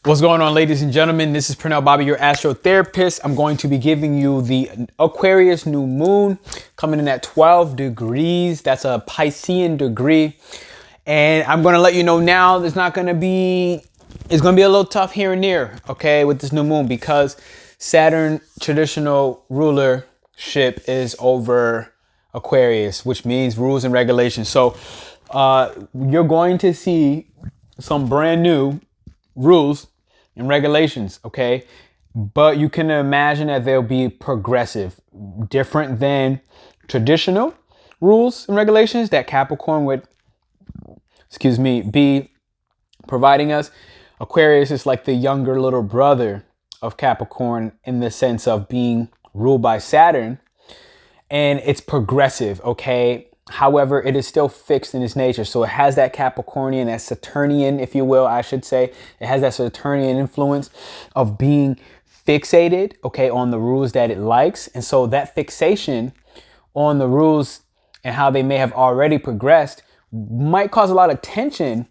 What's going on, ladies and gentlemen? This is Pernell Bobby, your astrotherapist. I'm going to be giving you the Aquarius New Moon coming in at 12 degrees. That's a Piscean degree. And I'm going to let you know now, it's going to be a little tough here and there, okay, with this new moon, because Saturn traditional rulership is over Aquarius, which means rules and regulations. So you're going to see some brand new rules and regulations, okay? But you can imagine that they'll be progressive, different than traditional rules and regulations that Capricorn would, be providing us. Aquarius is like the younger little brother of Capricorn in the sense of being ruled by Saturn, and it's progressive, okay? However, it is still fixed in its nature. So it has that Capricornian, that Saturnian, if you will, I should say. It has that Saturnian influence of being fixated, okay, on the rules that it likes. And so that fixation on the rules and how they may have already progressed might cause a lot of tension,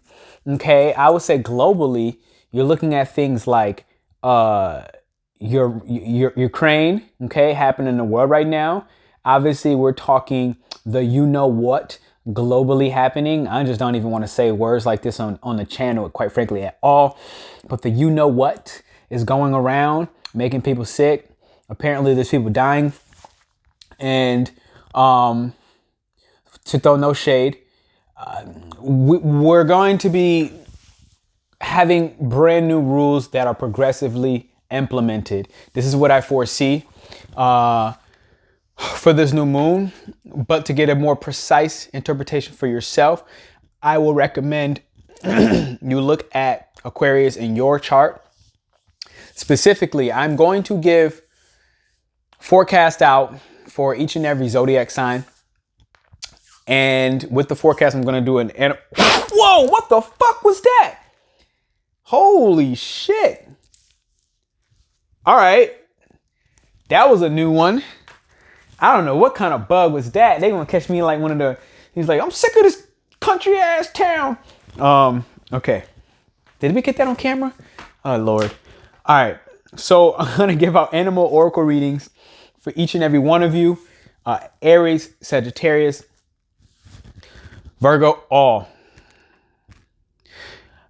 okay? I would say globally, you're looking at things like your Ukraine, okay, happening in the world right now. Obviously, we're talking the you-know-what globally happening. I just don't even want to say words like this on the channel, quite frankly, at all. But the you-know-what is going around, making people sick. Apparently, there's people dying. And to throw no shade, we're going to be having brand new rules that are progressively implemented. This is what I foresee for this new moon. But to get a more precise interpretation for yourself, I will recommend you look at Aquarius in your chart. Specifically, I'm going to give forecast out for each and every zodiac sign. And with the forecast, I'm going to do whoa, what the fuck was that? Holy shit. All right. That was a new one. I don't know what kind of bug was that. They gonna catch me like one of the, he's like, I'm sick of this country ass town. Okay. Did we get that on camera? Oh, Lord. All right. So I'm gonna give out animal oracle readings for each and every one of you. Aries, Sagittarius, Virgo, all.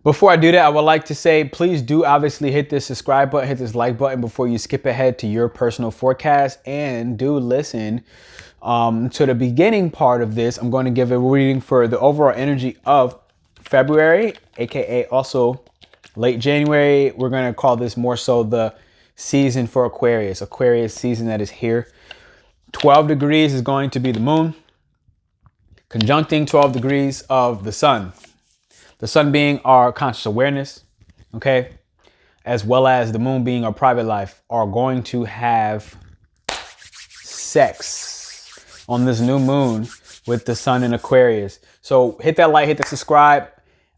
Before I do that, I would like to say, please do obviously hit this subscribe button, hit this like button before you skip ahead to your personal forecast, and do listen to the beginning part of this. I'm going to give a reading for the overall energy of February, aka also late January. We're going to call this more so the season for Aquarius season that is here. 12 degrees is going to be the moon, conjuncting 12 degrees of the sun. The sun being our conscious awareness, okay, as well as the moon being our private life, are going to have sex on this new moon with the sun in Aquarius. So hit that like, hit the subscribe.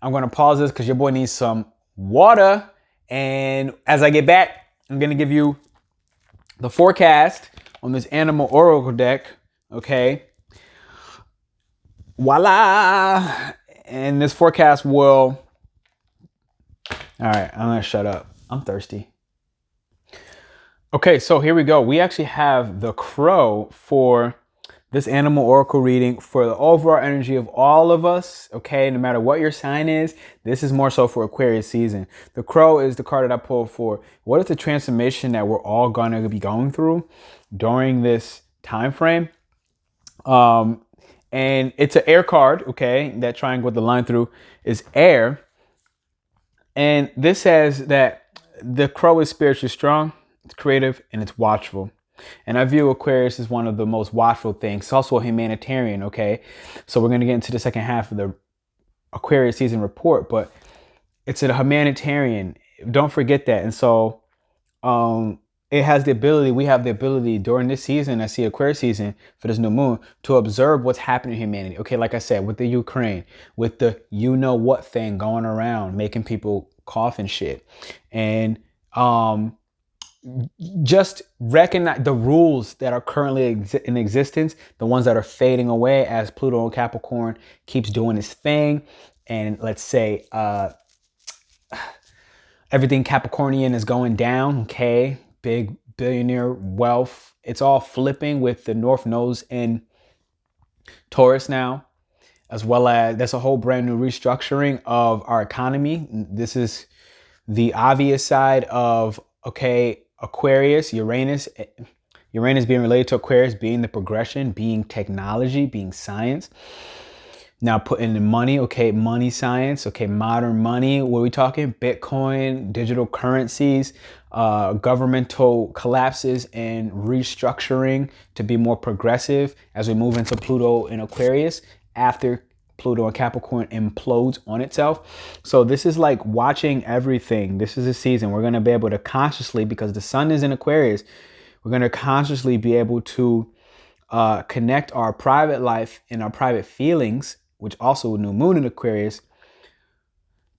I'm going to pause this because your boy needs some water. And as I get back, I'm going to give you the forecast on this animal oracle deck, okay. Voila. And this forecast will, all right, I'm gonna shut up. I'm thirsty. Okay, so here we go. We actually have the crow for this animal oracle reading for the overall energy of all of us, okay? No matter what your sign is, this is more so for Aquarius season. The crow is the card that I pulled for what is the transformation that we're all gonna be going through during this time frame. And it's an air card, okay? That triangle with the line through is air. And this says that the crow is spiritually strong, it's creative, and it's watchful. And I view Aquarius as one of the most watchful things. It's also a humanitarian, okay? So we're going to get into the second half of the Aquarius season report, but it's a humanitarian. Don't forget that. And so it has the ability, we have the ability during this season, I see Aquarius season for this new moon, to observe what's happening in humanity. Okay, like I said, with the Ukraine, with the you-know-what thing going around, making people cough and shit. And just recognize the rules that are currently in existence, the ones that are fading away as Pluto and Capricorn keeps doing its thing. And let's say Everything Capricornian is going down, okay? Big billionaire wealth. It's all flipping with the North Nodes in Taurus now, as well as there's a whole brand new restructuring of our economy. This is the obvious side of, okay, Aquarius, Uranus being related to Aquarius, being the progression, being technology, being science. Now putting in money, okay, money science, okay, modern money. What are we talking? Bitcoin, digital currencies, governmental collapses and restructuring to be more progressive as we move into Pluto in Aquarius after Pluto and Capricorn implodes on itself. So this is like watching everything. This is a season we're going to be able to consciously, because the sun is in Aquarius, we're going to consciously be able to connect our private life and our private feelings, which also a new moon in Aquarius,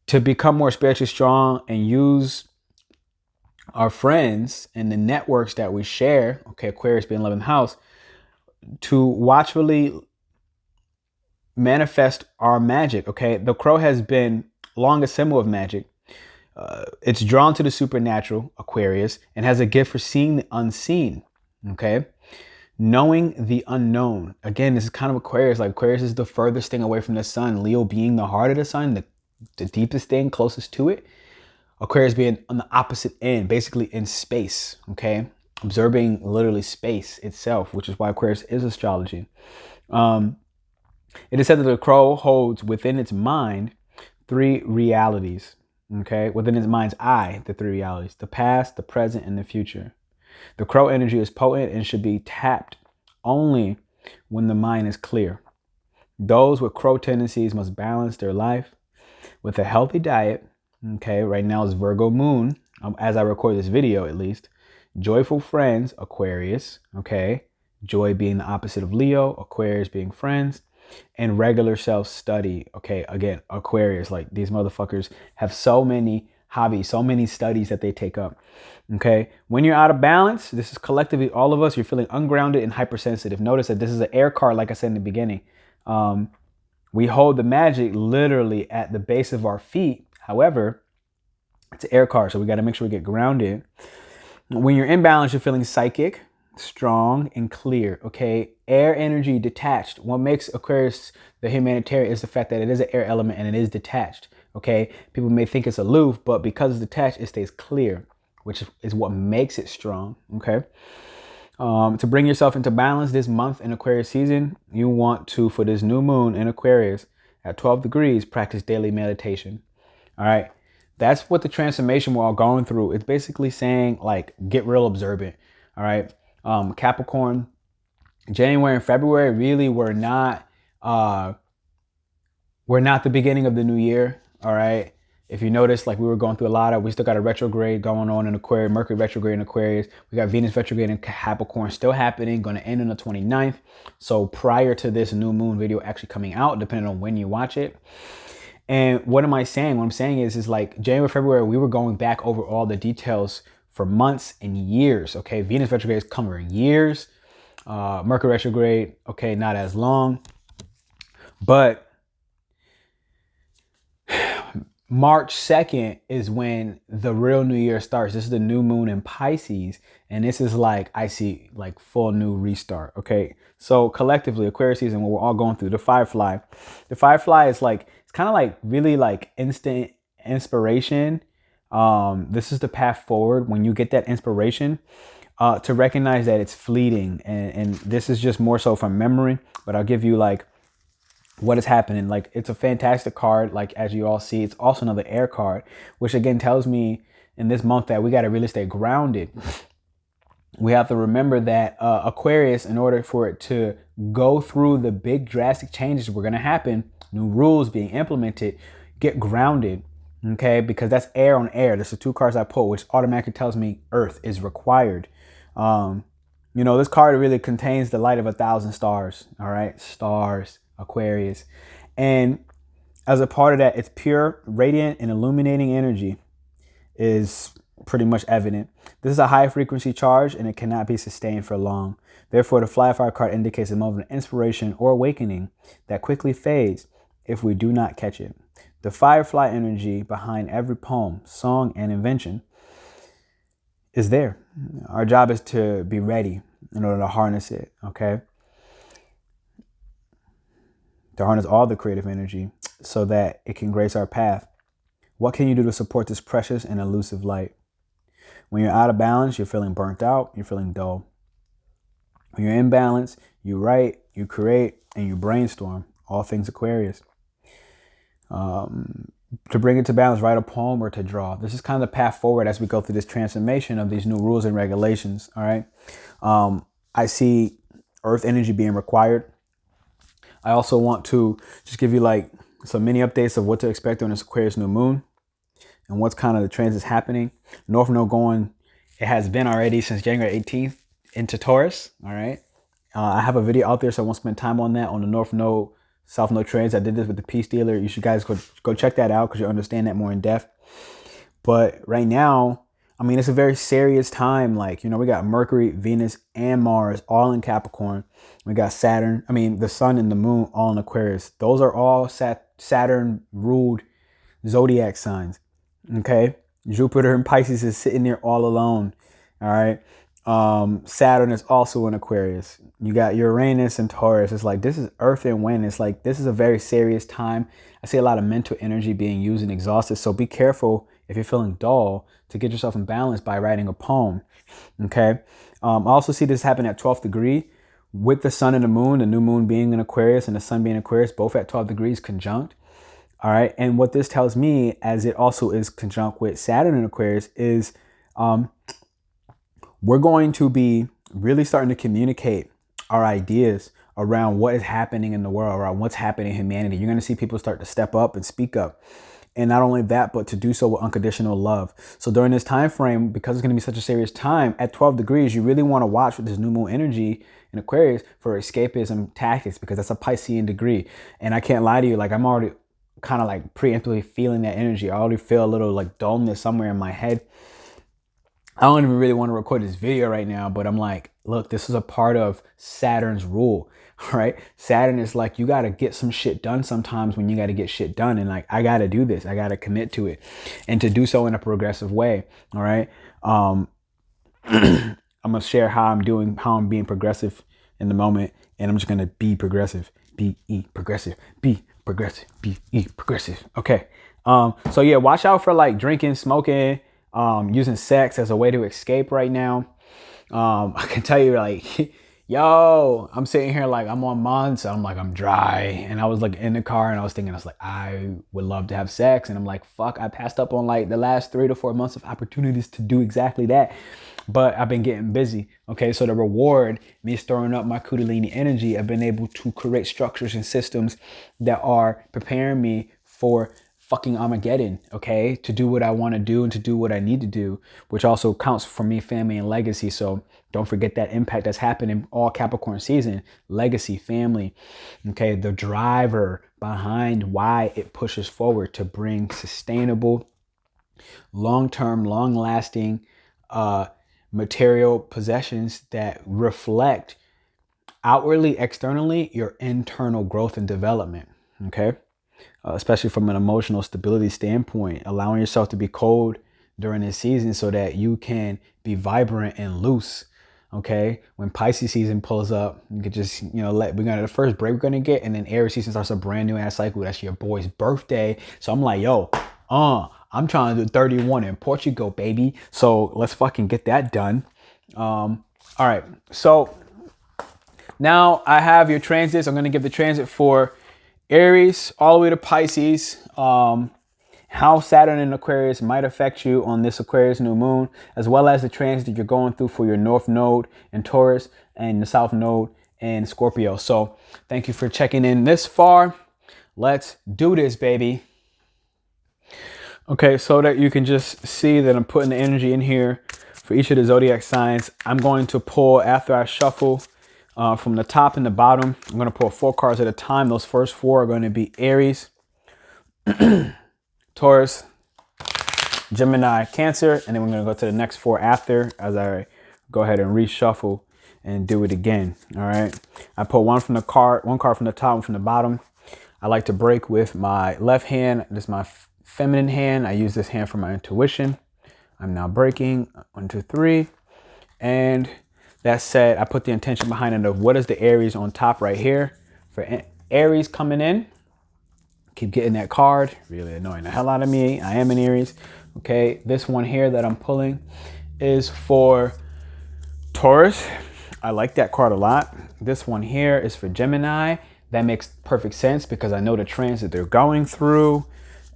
to become more spiritually strong and use our friends and the networks that we share, okay, Aquarius being 11th house, to watchfully manifest our magic, okay? The crow has been long a symbol of magic. It's drawn to the supernatural, Aquarius, and has a gift for seeing the unseen, okay? Knowing the unknown. Again, this is kind of Aquarius. Like Aquarius is the furthest thing away from the sun. Leo being the heart of the sun, the deepest thing, closest to it. Aquarius being on the opposite end, basically in space, okay? Observing literally space itself, which is why Aquarius is astrology. It is said that the crow holds within its mind 3 realities, okay? Within its mind's eye, the 3 realities: the past, the present, and the future. The crow energy is potent and should be tapped only when the mind is clear. Those with crow tendencies must balance their life with a healthy diet. Okay, right now is Virgo moon, as I record this video at least. Joyful friends, Aquarius, okay? Joy being the opposite of Leo, Aquarius being friends. And regular self-study, okay? Again, Aquarius, like these motherfuckers have so many hobbies, so many studies that they take up. Okay, when you're out of balance, this is collectively all of us, you're feeling ungrounded and hypersensitive. Notice that this is an air card, like I said in the beginning. We hold the magic literally at the base of our feet. However, it's an air card, so we got to make sure we get grounded. When you're in balance, you're feeling psychic, strong, and clear. Okay, air energy detached. What makes Aquarius the humanitarian is the fact that it is an air element and it is detached. Okay, people may think it's aloof, but because it's detached, it stays clear, which is what makes it strong. Okay, to bring yourself into balance this month in Aquarius season, you want to, for this new moon in Aquarius at 12 degrees, practice daily meditation. All right, that's what the transformation we're all going through. It's basically saying, like, get real observant. All right, Capricorn, January and February really were not the beginning of the new year. All right. If you notice, like we were going through we still got a retrograde going on in Aquarius, Mercury retrograde in Aquarius. We got Venus retrograde in Capricorn still happening, going to end on the 29th. So prior to this new moon video actually coming out, depending on when you watch it. And what am I saying? What I'm saying is like January, February, we were going back over all the details for months and years. Okay. Venus retrograde is covering years. Mercury retrograde, okay, not as long. But March 2nd is when the real new year starts. This is the new moon in Pisces. And this is like, I see like full new restart. Okay. So collectively, Aquarius season, what we're all going through, the Firefly. The Firefly is like, it's kind of like really like instant inspiration. This is the path forward when you get that inspiration, to recognize that it's fleeting. And this is just more so from memory, but I'll give you like what is happening. Like, it's a fantastic card. Like, as you all see, it's also another air card, which again tells me in this month that we got to really stay grounded. We have to remember that Aquarius, in order for it to go through the big drastic changes we're going to happen, new rules being implemented, get grounded. Okay, because that's air on air. That's the 2 cards I pulled, which automatically tells me Earth is required. You know, this card really contains the light of 1,000 stars. All right, stars, Aquarius. And as a part of that, it's pure, radiant, and illuminating energy is pretty much evident. This is a high frequency charge and it cannot be sustained for long. Therefore, the Fly Fire card indicates a moment of inspiration or awakening that quickly fades if we do not catch it. The firefly energy behind every poem, song, and invention is there. Our job is to be ready in order to harness it, okay? To harness all the creative energy so that it can grace our path. What can you do to support this precious and elusive light? When you're out of balance, you're feeling burnt out, you're feeling dull. When you're in balance, you write, you create, and you brainstorm. All things Aquarius. To bring it to balance, write a poem or to draw. This is kind of the path forward as we go through this transformation of these new rules and regulations. All right. I see earth energy being required. I also want to just give you like some mini updates of what to expect on this Aquarius New Moon and what's kind of the transits happening. North Node going, it has been already since January 18th into Taurus. All right. I have a video out there, so I won't spend time on that on the North Node, South Node trans. I did this with the Peace Dealer. You should guys go check that out because you'll understand that more in depth. But right now, I mean, it's a very serious time. Like, you know, we got Mercury, Venus, and Mars all in Capricorn. We got Saturn, the sun and the moon all in Aquarius. Those are all Saturn ruled zodiac signs. Okay. Jupiter in Pisces is sitting there all alone. All right. Saturn is also in Aquarius. You got Uranus and Taurus. It's like, this is earth and wind. It's like, this is a very serious time. I see a lot of mental energy being used and exhausted. So be careful if you're feeling dull to get yourself in balance by writing a poem. Okay. I also see this happen at 12th degree with the sun and the moon, the new moon being in Aquarius and the sun being in Aquarius, both at 12 degrees conjunct. All right. And what this tells me, as it also is conjunct with Saturn in Aquarius, is we're going to be really starting to communicate our ideas around what is happening in the world, around what's happening in humanity. You're going to see people start to step up and speak up. And not only that, but to do so with unconditional love. So during this time frame, because it's going to be such a serious time, at 12 degrees, you really want to watch with this new moon energy in Aquarius for escapism tactics, because that's a Piscean degree. And I can't lie to you, like I'm already kind of like preemptively feeling that energy. I already feel a little like dullness somewhere in my head. I don't even really want to record this video right now, but I'm like, look, this is a part of Saturn's rule, right? Saturn is like, you got to get some shit done sometimes when you got to get shit done. And like, I got to do this. I got to commit to it and to do so in a progressive way. All right. I'm going to share how I'm being progressive in the moment. And I'm just going to be progressive, progressive, progressive. Okay. So yeah, watch out for like drinking, smoking, using sex as a way to escape right now. I can tell you like, yo, I'm sitting here like I'm on months. I'm like, I'm dry. And I was like in the car and I was thinking, I was like, I would love to have sex. And I'm like, fuck, I passed up on like the last 3 to 4 months of opportunities to do exactly that. But I've been getting busy. Okay. So the reward, me stirring up my Kundalini energy, I've been able to create structures and systems that are preparing me for fucking Armageddon, okay, to do what I want to do and to do what I need to do, which also counts for me, family and legacy. So don't forget that impact that's happening all Capricorn season, legacy, family, okay, the driver behind why it pushes forward to bring sustainable, long-term, long-lasting material possessions that reflect outwardly, externally, your internal growth and development, okay? Especially from an emotional stability standpoint, allowing yourself to be cold during this season so that you can be vibrant and loose. Okay. When Pisces season pulls up, you could just, the first break we're going to get. And then Aries season starts a brand new ass cycle. That's your boy's birthday. So I'm like, yo, I'm trying to do 31 in Portugal, baby. So let's fucking get that done. All right. So now I have your transits. I'm going to give the transit for Aries all the way to Pisces, how Saturn in Aquarius might affect you on this Aquarius new moon, as well as the transit that you're going through for your North Node in Taurus and the South Node in Scorpio. So thank you for checking in this far. Let's do this, baby. Okay, so that you can just see that I'm putting the energy in here for each of the zodiac signs. I'm going to pull after I shuffle from the top and the bottom. I'm going to pull 4 cards at a time. Those first 4 are going to be Aries, Taurus, Gemini, Cancer, and then we're going to go to the next 4 after as I go ahead and reshuffle and do it again. All right. I pull one card from the top, one from the bottom. I like to break with my left hand. This is my feminine hand. I use this hand for my intuition. I'm now breaking 1, 2, 3. And that said, I put the intention behind it of what is the Aries on top right here. For Aries coming in, keep getting that card, really annoying the hell out of me. I am an Aries. Okay, this one here that I'm pulling is for Taurus. I like that card a lot. This one here is for Gemini. That makes perfect sense because I know the transit they're going through,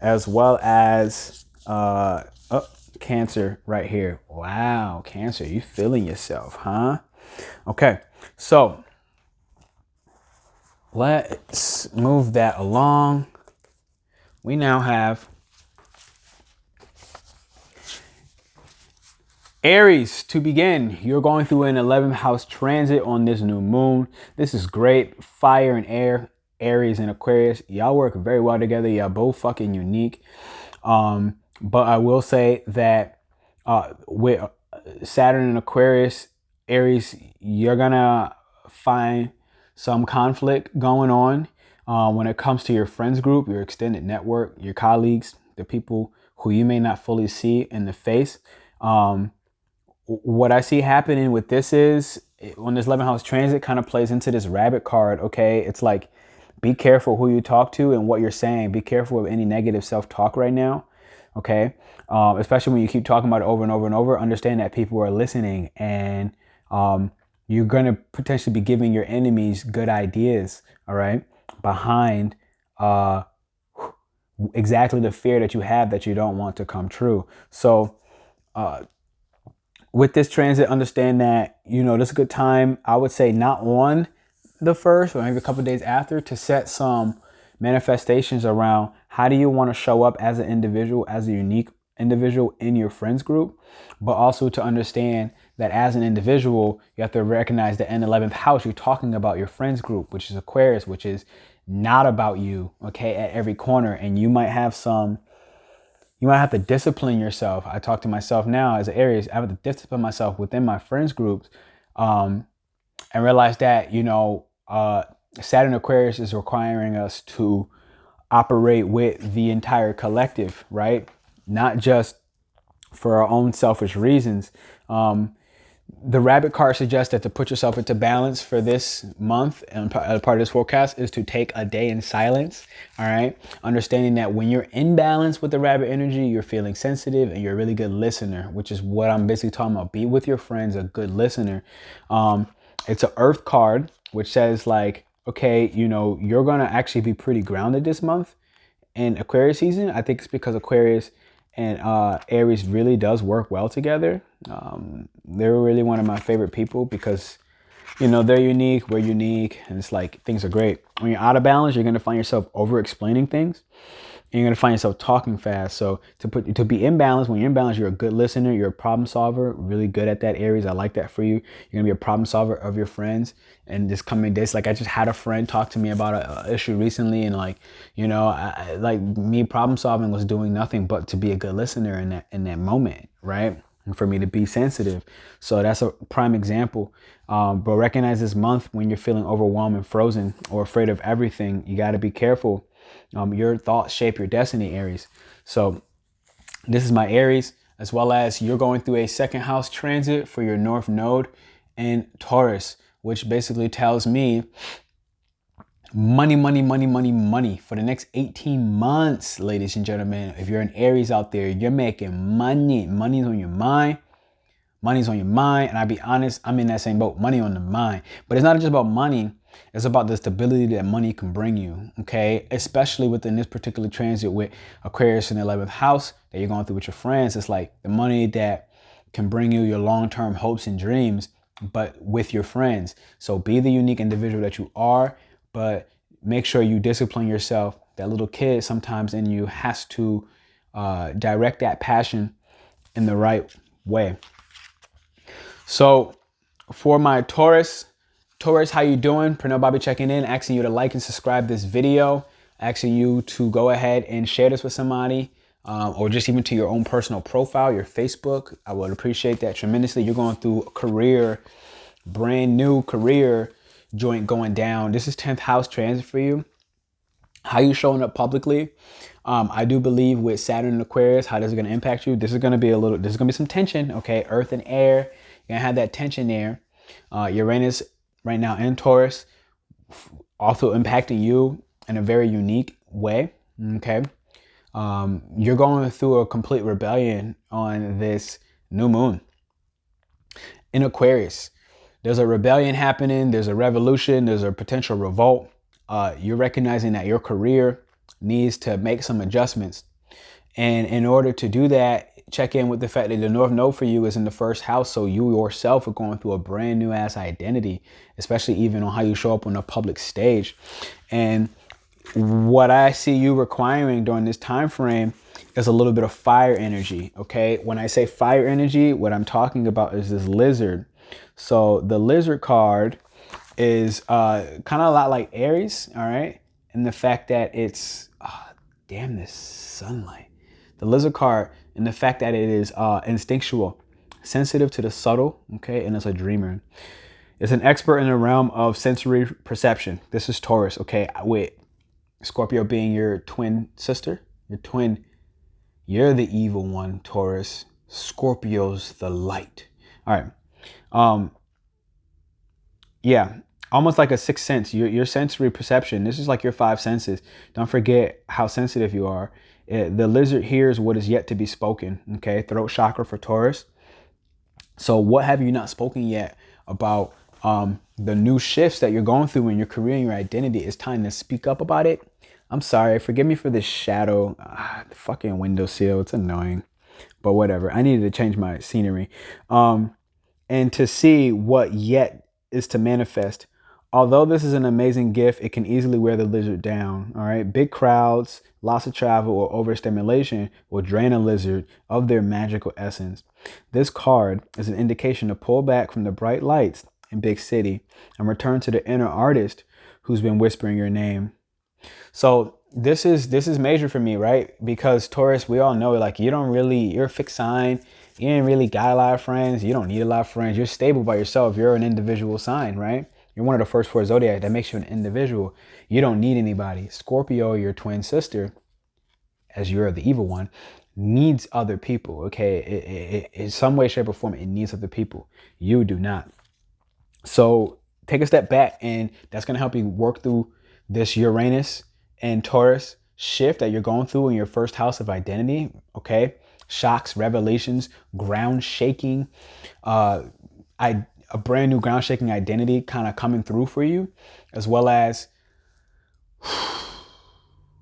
as well as Cancer right here. Wow, Cancer, you feeling yourself, huh? Okay, so let's move that along. We now have Aries to begin. You're going through an 11th house transit on this new moon. This is great. Fire and air, Aries and Aquarius. Y'all work very well together. Y'all both fucking unique. But I will say that with Saturn and Aquarius, Aries, you're gonna find some conflict going on when it comes to your friends group, your extended network, your colleagues, the people who you may not fully see in the face. What I see happening with this is when this 11th house transit kind of plays into this rabbit card. Okay, it's like, be careful who you talk to and what you're saying. Be careful of any negative self-talk right now. Okay, especially when you keep talking about it over and over and over. Understand that people are listening, and you're going to potentially be giving your enemies good ideas. All right, behind exactly the fear that you have that you don't want to come true. So with this transit, understand that, you know, this is a good time, I would say, not on the first, or maybe a couple of days after, to set some manifestations around how do you want to show up as an individual, as a unique individual in your friends group, but also to understand that as an individual, you have to recognize that in 11th house, you're talking about your friends group, which is Aquarius, which is not about you, okay, at every corner. And you might have to discipline yourself. I talk to myself now as an Aries. I have to discipline myself within my friends groups and realize that, you know, Saturn Aquarius is requiring us to operate with the entire collective, right? Not just for our own selfish reasons. The rabbit card suggests that to put yourself into balance for this month, and part of this forecast is to take a day in silence. All right. Understanding that when you're in balance with the rabbit energy, you're feeling sensitive and you're a really good listener, which is what I'm basically talking about. Be with your friends, a good listener. It's an earth card, which says like, okay, you know, you're going to actually be pretty grounded this month in Aquarius season. I think it's because Aquarius and Aries really does work well together. They're really one of my favorite people because, you know, they're unique, we're unique, and it's like things are great. When you're out of balance, you're going to find yourself over explaining things, and you're going to find yourself talking fast. So to be in balance, when you're in balance, you're a good listener, you're a problem solver, really good at that, Aries. I like that for you. You're going to be a problem solver of your friends. And this coming days, like I just had a friend talk to me about an issue recently, and like, you know, like me problem solving was doing nothing but to be a good listener in that moment, right? And for me to be sensitive. So that's a prime example. But recognize this month when you're feeling overwhelmed and frozen or afraid of everything, you got to be careful. Your thoughts shape your destiny, Aries. So this is my Aries, as well as you're going through a second house transit for your North Node in Taurus, which basically tells me money, money, money, money, money for the next 18 months, ladies and gentlemen. If you're an Aries out there, you're making money. Money's on your mind. Money's on your mind. And I'll be honest, I'm in that same boat. Money on the mind. But it's not just about money. It's about the stability that money can bring you. Okay. Especially within this particular transit with Aquarius in the 11th house that you're going through with your friends. It's like the money that can bring you your long-term hopes and dreams, but with your friends. So be the unique individual that you are, but make sure you discipline yourself. That little kid sometimes in you has to direct that passion in the right way. So for my Taurus, how you doing? Pernell Bobby checking in, asking you to like and subscribe this video, asking you to go ahead and share this with somebody, or just even to your own personal profile, your Facebook. I would appreciate that tremendously. You're going through a career, brand new career joint going down. This is 10th house transit for you. How you showing up publicly? I do believe with Saturn and Aquarius, how this is going to impact you. This is going to be there's going to be some tension. Okay. Earth and air. You're going to have that tension there. Uranus right now in Taurus, also impacting you in a very unique way. Okay. You're going through a complete rebellion on this new moon in Aquarius. There's a rebellion happening. There's a revolution. There's a potential revolt. You're recognizing that your career needs to make some adjustments. And in order to do that, check in with the fact that the North Node for you is in the first house. So you yourself are going through a brand new ass identity, especially even on how you show up on a public stage. And what I see you requiring during this time frame is a little bit of fire energy. Okay. When I say fire energy, what I'm talking about is this lizard. So the lizard card is kind of a lot like Aries. All right. And the fact that it's, damn this sunlight. The lizard card and the fact that it is instinctual, sensitive to the subtle. Okay. And it's a dreamer. It's an expert in the realm of sensory perception. This is Taurus. Okay. With Scorpio being your twin sister, you're the evil one, Taurus. Scorpio's the light. All right. Yeah, almost like a sixth sense. Your sensory perception. This is like your five senses. Don't forget how sensitive you are. The lizard hears what is yet to be spoken. Okay, throat chakra for Taurus. So what have you not spoken yet about the new shifts that you're going through in your career and your identity? It's time to speak up about it. I'm sorry. Forgive me for this shadow. The fucking windowsill. It's annoying. But whatever. I needed to change my scenery. And to see what yet is to manifest. Although this is an amazing gift, it can easily wear the lizard down. All right. Big crowds, lots of travel, or overstimulation will drain a lizard of their magical essence. This card is an indication to pull back from the bright lights in big city and return to the inner artist who's been whispering your name. So this is major for me, right? Because Taurus, we all know, like, you're a fixed sign. You ain't really got a lot of friends. You don't need a lot of friends. You're stable by yourself. You're an individual sign, right? You're one of the first four zodiac. That makes you an individual. You don't need anybody. Scorpio, your twin sister, as you're the evil one, needs other people, okay? In some way, shape, or form, it needs other people. You do not. So take a step back, and that's going to help you work through this Uranus and Taurus shift that you're going through in your first house of identity, okay? Shocks, revelations, ground shaking, a brand new ground shaking identity kind of coming through for you, as well as,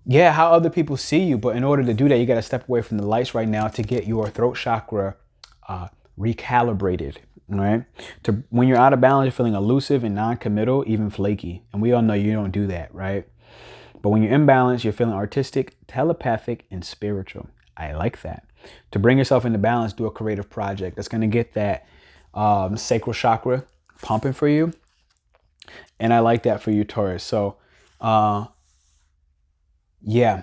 yeah, how other people see you. But in order to do that, you got to step away from the lights right now to get your throat chakra recalibrated. All right. When you're out of balance, you're feeling elusive and non-committal, even flaky. And we all know you don't do that, right? But when you're in balance, you're feeling artistic, telepathic, and spiritual. I like that. To bring yourself into balance, do a creative project that's going to get that sacral chakra pumping for you. And I like that for you, Taurus. So, yeah,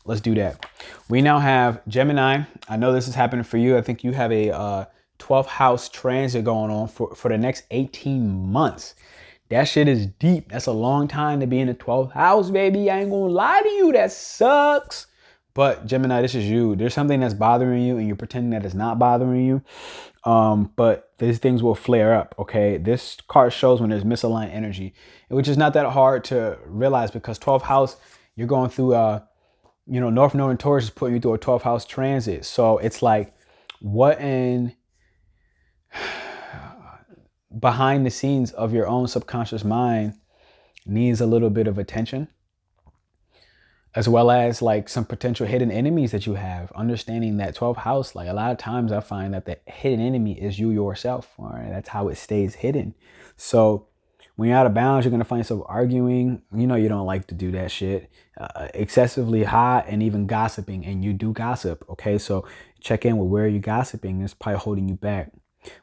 let's do that. We now have Gemini. I know this is happening for you. I think you have a 12th house transit going on for the next 18 months. That shit is deep. That's a long time to be in the 12th house, baby. I ain't gonna lie to you. That sucks. But Gemini, this is you. There's something that's bothering you and you're pretending that it's not bothering you. But these things will flare up, okay? This card shows when there's misaligned energy, which is not that hard to realize because 12th house, you're going through, North Node and Taurus is putting you through a 12th house transit. So it's like, what in behind the scenes of your own subconscious mind needs a little bit of attention, as well as like some potential hidden enemies that you have. Understanding that 12th house, like a lot of times I find that the hidden enemy is you yourself. All right, that's how it stays hidden. So when you're out of balance, you're going to find yourself arguing. You know, you don't like to do that shit. Excessively hot and even gossiping. And you do gossip. Okay, so check in with where you're gossiping. It's probably holding you back.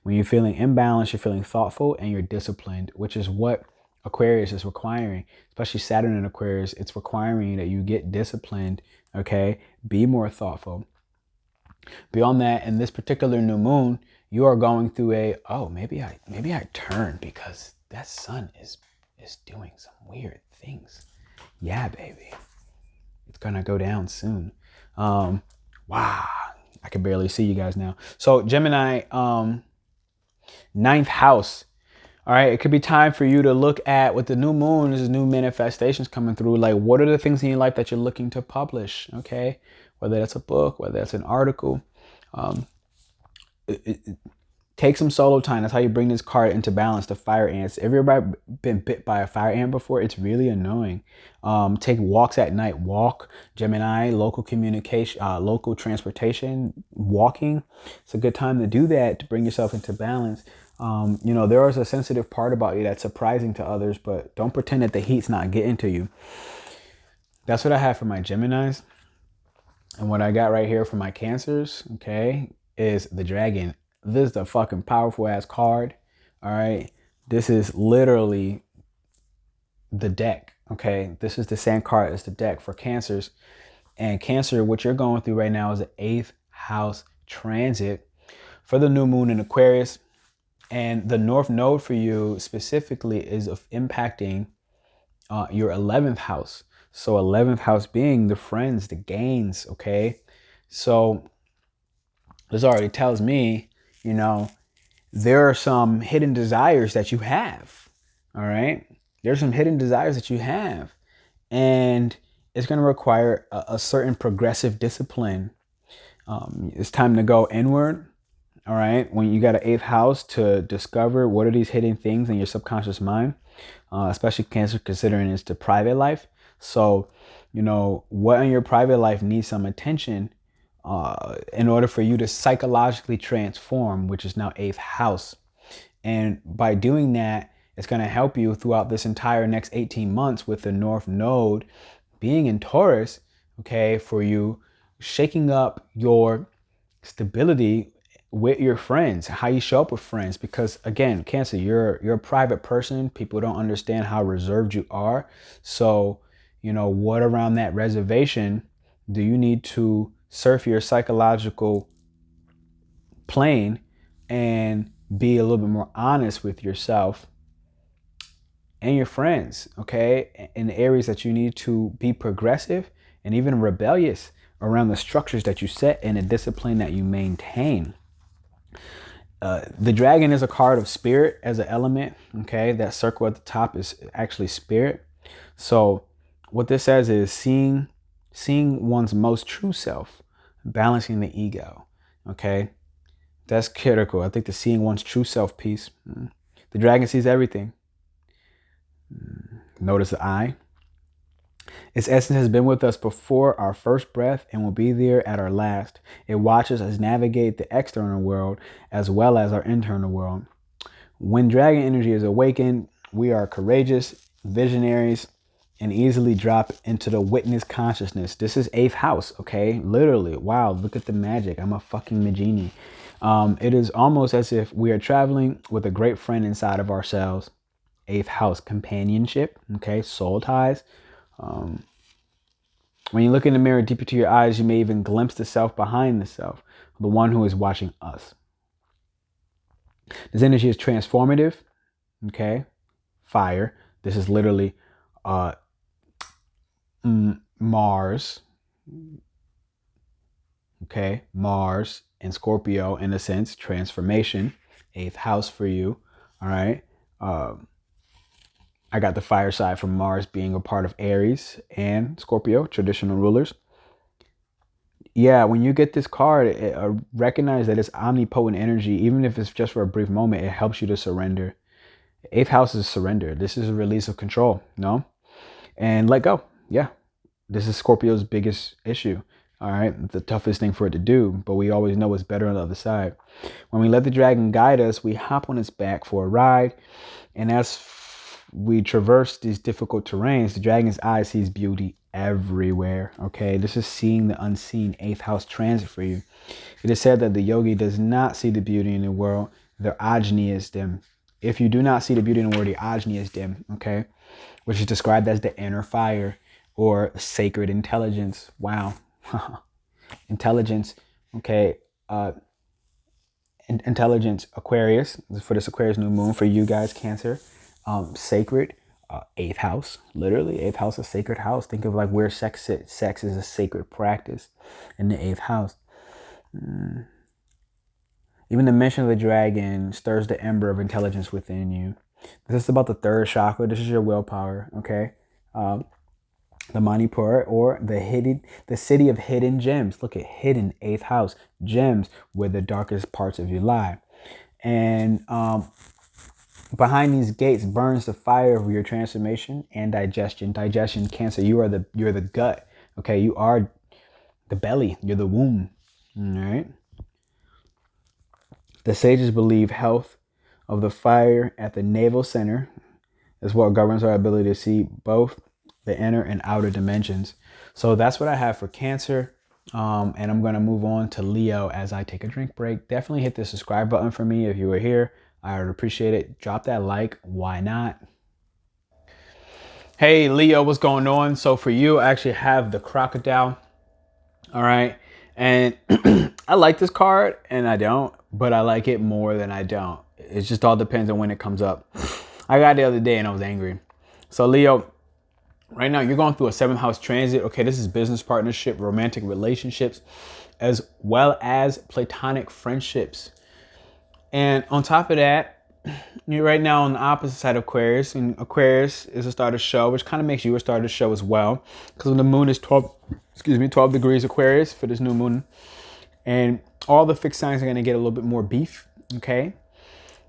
When you're feeling imbalanced, you're feeling thoughtful and you're disciplined, which is what Aquarius is requiring, especially Saturn in Aquarius. It's requiring that you get disciplined, okay? Be more thoughtful. Beyond that, in this particular new moon, you are going through maybe I turn because that sun is doing some weird things. Yeah, baby. It's going to go down soon. Wow. I can barely see you guys now. So Gemini, ninth house. All right. It could be time for you to look at with the new moon. This is new manifestations coming through. Like, what are the things in your life that you're looking to publish? Okay. Whether that's a book, whether that's an article. Take some solo time. That's how you bring this card into balance. The fire ants. Everybody been bit by a fire ant before? It's really annoying. Take walks at night. Walk, Gemini, local communication, local transportation, walking. It's a good time to do that to bring yourself into balance. You know, there is a sensitive part about you that's surprising to others, but don't pretend that the heat's not getting to you. That's what I have for my Geminis. And what I got right here for my Cancers, okay, is the dragon. This is the fucking powerful ass card. All right. This is literally the deck. Okay. This is the same card as the deck for Cancers. And Cancer, what you're going through right now is the 8th house transit for the new moon in Aquarius. And the North Node for you specifically is of impacting your 11th house. So 11th house being the friends, the gains. Okay. So this already tells me, you know, there are some hidden desires that you have. All right. There's some hidden desires that you have. And it's going to require a certain progressive discipline. It's time to go inward. All right. When you got an 8th house to discover what are these hidden things in your subconscious mind, especially Cancer, considering it's the private life. So, you know, what in your private life needs some attention in order for you to psychologically transform, which is now 8th house. And by doing that, it's going to help you throughout this entire next 18 months with the North Node being in Taurus, okay, for you shaking up your stability with your friends, how you show up with friends. Because again, Cancer, you're a private person. People don't understand how reserved you are. So, you know, what around that reservation do you need to surf your psychological plane and be a little bit more honest with yourself and your friends, okay? In the areas that you need to be progressive and even rebellious around the structures that you set and the discipline that you maintain. The dragon is a card of spirit as an element, okay? That circle at the top is actually spirit. So what this says is seeing one's most true self, balancing the ego, okay? That's critical. I think the seeing one's true self piece. The dragon sees everything. Notice the eye. Its essence has been with us before our first breath and will be there at our last. It watches us navigate the external world as well as our internal world. When dragon energy is awakened, we are courageous, visionaries, and easily drop into the witness consciousness. This is 8th house, okay? Literally. Wow, look at the magic. I'm a fucking Magini. It is almost as if we are traveling with a great friend inside of ourselves. 8th house, companionship, okay? Soul ties. When you look in the mirror deep into your eyes, you may even glimpse the self behind the self, the one who is watching us. This energy is transformative, okay? Fire. This is literally Mars, okay? Mars and Scorpio, in a sense, transformation, 8th house for you, all right? I got the fire side from Mars being a part of Aries and Scorpio, traditional rulers. Yeah, when you get this card, recognize that it's omnipotent energy. Even if it's just for a brief moment, it helps you to surrender. 8th house is surrender. This is a release of control, no? And let go. Yeah, this is Scorpio's biggest issue. All right, the toughest thing for it to do, but we always know what's better on the other side. When we let the dragon guide us, we hop on its back for a ride. And as we traverse these difficult terrains, the dragon's eye sees beauty everywhere. Okay, this is seeing the unseen, 8th house transit for you. It is said that the yogi does not see the beauty in the world. Their ajna is dim. If you do not see the beauty in the world, the ajna is dim. Okay, which is described as the inner fire or sacred intelligence. Wow. Intelligence. Okay. Intelligence, Aquarius, for this Aquarius new moon for you guys, Cancer. Sacred, eighth house, literally eighth house, a sacred house. Think of like where sex sits. Sex is a sacred practice in the eighth house. Even the mention of the dragon stirs the ember of intelligence within you. This is about the third chakra. This is your willpower, okay? The Manipur, or the city of hidden gems. Look at hidden, eighth house, gems, where the darkest parts of you lie. And behind these gates burns the fire of your transformation and digestion. Digestion, Cancer, you're the gut, okay? You are the belly, you're the womb, all right? The sages believe health of the fire at the navel center is what governs our ability to see both the inner and outer dimensions. So that's what I have for Cancer. And I'm going to move on to Leo as I take a drink break. Definitely hit the subscribe button for me if you were here. I would appreciate it. Drop that like. Why not? Hey, Leo, what's going on? So for you, I actually have the crocodile. All right. And I like this card and I don't, but I like it more than I don't. It just all depends on when it comes up. I got it the other day and I was angry. So Leo, right now you're going through a seventh house transit. Okay, this is business partnership, romantic relationships, as well as platonic friendships. And on top of that, you're right now on the opposite side of Aquarius, and Aquarius is a star of show, which kind of makes you a star of show as well, because when the moon is 12 degrees Aquarius for this new moon, and all the fixed signs are going to get a little bit more beef, okay,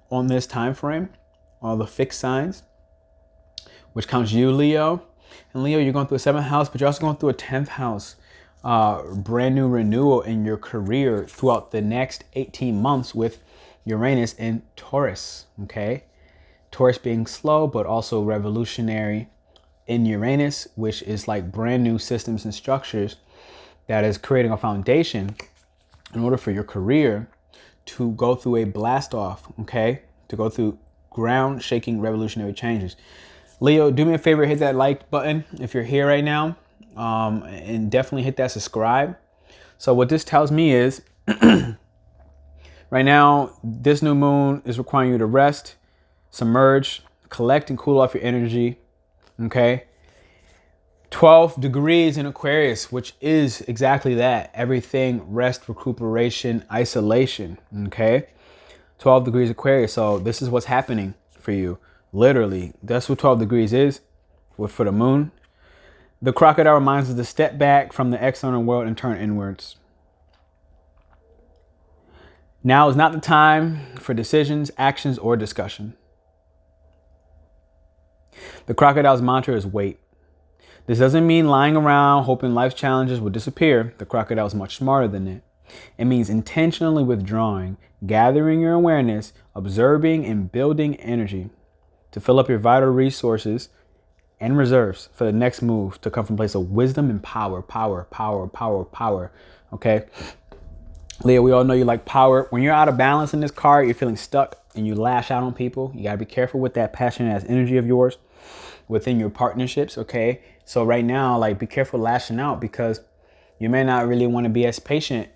on this time frame, all the fixed signs, which counts you, Leo. And Leo, you're going through a seventh house, but you're also going through a 10th house, brand new renewal in your career throughout the next 18 months with Uranus in Taurus, okay? Taurus being slow, but also revolutionary in Uranus, which is like brand new systems and structures that is creating a foundation in order for your career to go through a blast off, okay? To go through ground shaking revolutionary changes. Leo, do me a favor, hit that like button if you're here right now, and definitely hit that subscribe. So what this tells me is right now, this new moon is requiring you to rest, submerge, collect and cool off your energy, okay? 12 degrees in Aquarius, which is exactly that. Everything, rest, recuperation, isolation, okay? 12 degrees Aquarius. So this is what's happening for you. Literally, that's what 12 degrees is for the moon. The crocodile reminds us to step back from the external world and turn inwards. Now is not the time for decisions, actions, or discussion. The crocodile's mantra is wait. This doesn't mean lying around hoping life's challenges will disappear. The crocodile is much smarter than that. It means intentionally withdrawing, gathering your awareness, observing, and building energy to fill up your vital resources and reserves for the next move to come from a place of wisdom and power, okay? Leo, we all know you like power. When you're out of balance in this card, you're feeling stuck and you lash out on people. You gotta be careful with that passionate ass energy of yours within your partnerships, okay? So right now, like, be careful lashing out, because you may not really want to be as patient,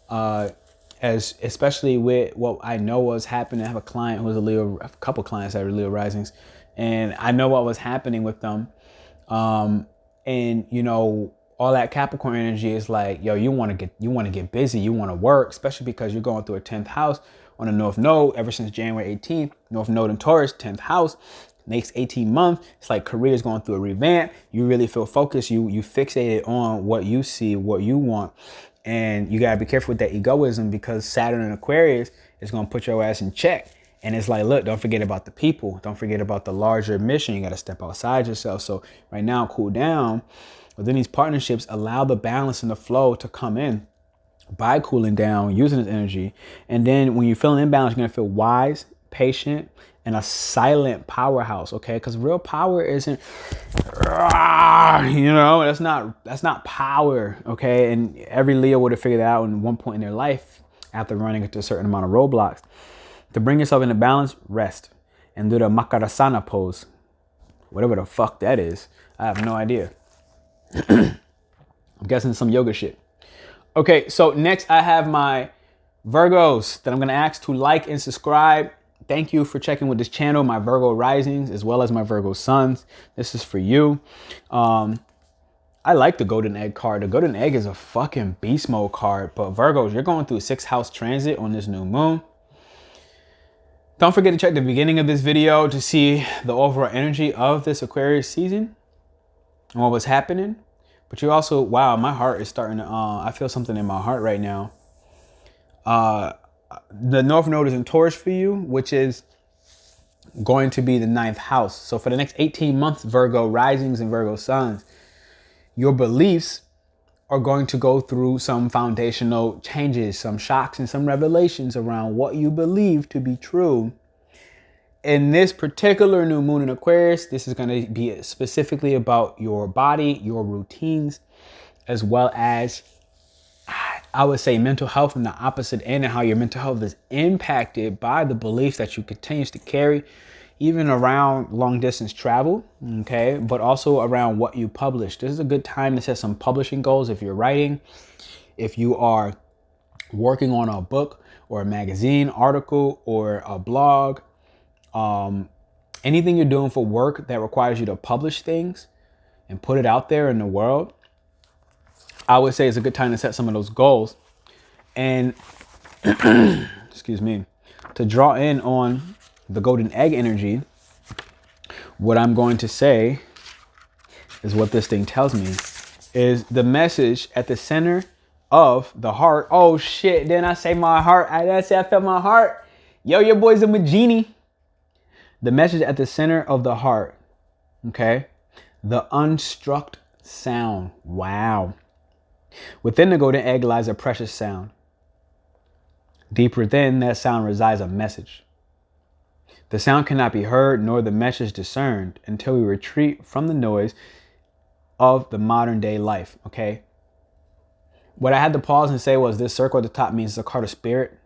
as especially with what I know was happening. I have a client who's a Leo, a couple clients that are Leo risings, and I know what was happening with them. And you know, all that Capricorn energy is like, yo, you want to get busy, you want to work, especially because you're going through a 10th house on a North Node ever since January 18th. North Node in Taurus, 10th house. Next 18 months, it's like career is going through a revamp. You really feel focused. You fixated on what you see, what you want. And you got to be careful with that egoism, because Saturn in Aquarius is going to put your ass in check. And it's like, look, don't forget about the people. Don't forget about the larger mission. You got to step outside yourself. So right now, cool down. Within these partnerships, allow the balance and the flow to come in by cooling down, using this energy. And then when you're feeling imbalanced, you're going to feel wise, patient, and a silent powerhouse, okay? Because real power isn't, you know, that's not power, okay? And every Leo would have figured that out in one point in their life after running into a certain amount of roadblocks. To bring yourself into balance, rest and do the Makarasana pose, whatever the fuck that is. I have no idea. I'm guessing some yoga shit. Okay, so next I have my Virgos that I'm gonna ask to like and subscribe thank you for checking with this channel, my Virgo risings, as well as my Virgo suns. This is for you. I like the golden egg card. The golden egg is a fucking beast mode card. But Virgos, you're going through a 6th house transit on this new moon. Don't forget to check the beginning of this video to see the overall energy of this Aquarius season and what was happening. But you also, wow, my heart is starting to, I feel something in my heart right now. The North Node is in Taurus for you, which is going to be the 9th house. So for the next 18 months, Virgo risings and Virgo suns, your beliefs are going to go through some foundational changes, some shocks and some revelations around what you believe to be true. In this particular new moon in Aquarius, this is going to be specifically about your body, your routines, as well as, I would say, mental health on the opposite end, and how your mental health is impacted by the beliefs that you continue to carry, even around long distance travel, okay? But also around what you publish. This is a good time to set some publishing goals if you're writing, if you are working on a book or a magazine article or a blog, anything you're doing for work that requires you to publish things and put it out there in the world. I would say it's a good time to set some of those goals. And excuse me, to draw in on the golden egg energy, what I'm going to say is what this thing tells me is the message at the center of the heart. Oh shit, didn't I say my heart? I say I felt my heart. Yo, your boy's a genie. The message at the center of the heart, okay? The unstruck sound. Wow. Within the golden egg lies a precious sound. Deeper within that sound resides a message. The sound cannot be heard nor the message discerned until we retreat from the noise of the modern day life, okay? What I had to pause and say was this circle at the top means it's a card of spirit,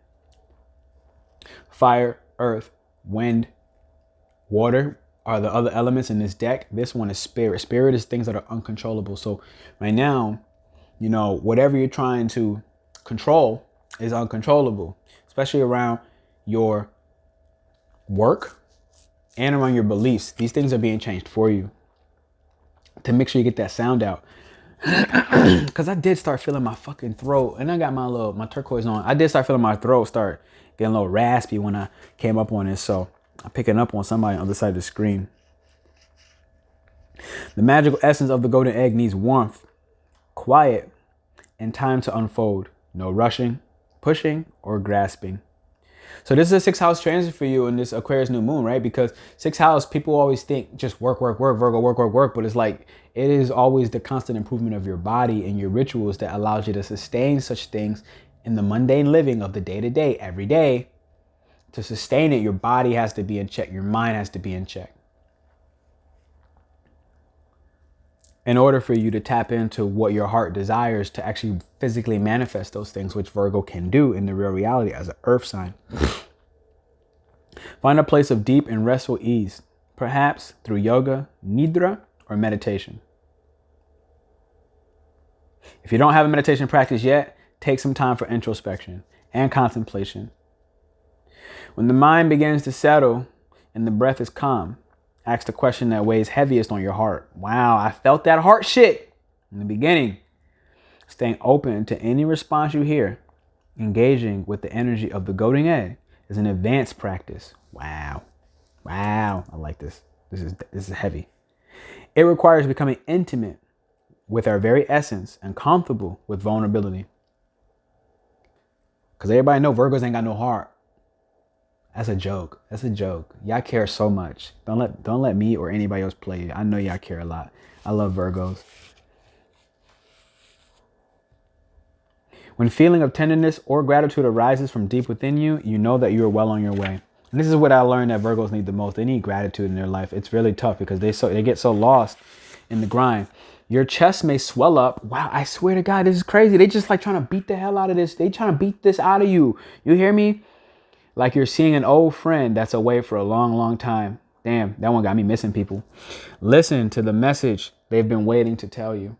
fire, earth, wind, water are the other elements in this deck. This one is spirit. Spirit is things that are uncontrollable. So right now, you know, whatever you're trying to control is uncontrollable, especially around your work and around your beliefs. These things are being changed for you to make sure you get that sound out. Because I did start feeling my fucking throat, and I got my turquoise on. I did start feeling my throat start getting a little raspy when I came up on this. So I'm picking up on somebody on the other side of the screen. The magical essence of the golden egg needs warmth, quiet, and time to unfold. No rushing, pushing, or grasping. So this is a 6th house transit for you in this Aquarius new moon, right? Because 6th house, people always think just work, Virgo, work. But it's like, it is always the constant improvement of your body and your rituals that allows you to sustain such things in the mundane living of the day to day, every day. To sustain it, your body has to be in check. Your mind has to be in check. In order for you to tap into what your heart desires to actually physically manifest those things, which Virgo can do in the real reality as an earth sign. Find a place of deep and restful ease, perhaps through yoga, nidra, or meditation. If you don't have a meditation practice yet, take some time for introspection and contemplation. When the mind begins to settle and the breath is calm, ask the question that weighs heaviest on your heart. Wow, I felt that heart shit in the beginning. Staying open to any response you hear, engaging with the energy of the golden egg is an advanced practice. Wow. Wow, I like this. This is heavy. It requires becoming intimate with our very essence and comfortable with vulnerability. Because everybody know Virgos ain't got no heart. That's a joke. That's a joke. Y'all care so much. Don't let me or anybody else play you. I know y'all care a lot. I love Virgos. When feeling of tenderness or gratitude arises from deep within you, you know that you are well on your way. And this is what I learned that Virgos need the most. They need gratitude in their life. It's really tough because they get so lost in the grind. Your chest may swell up. Wow, I swear to God, this is crazy. They just like trying to beat the hell out of this. They trying to beat this out of you. You hear me? Like you're seeing an old friend that's away for a long, long time. Damn, that one got me missing people. Listen to the message they've been waiting to tell you.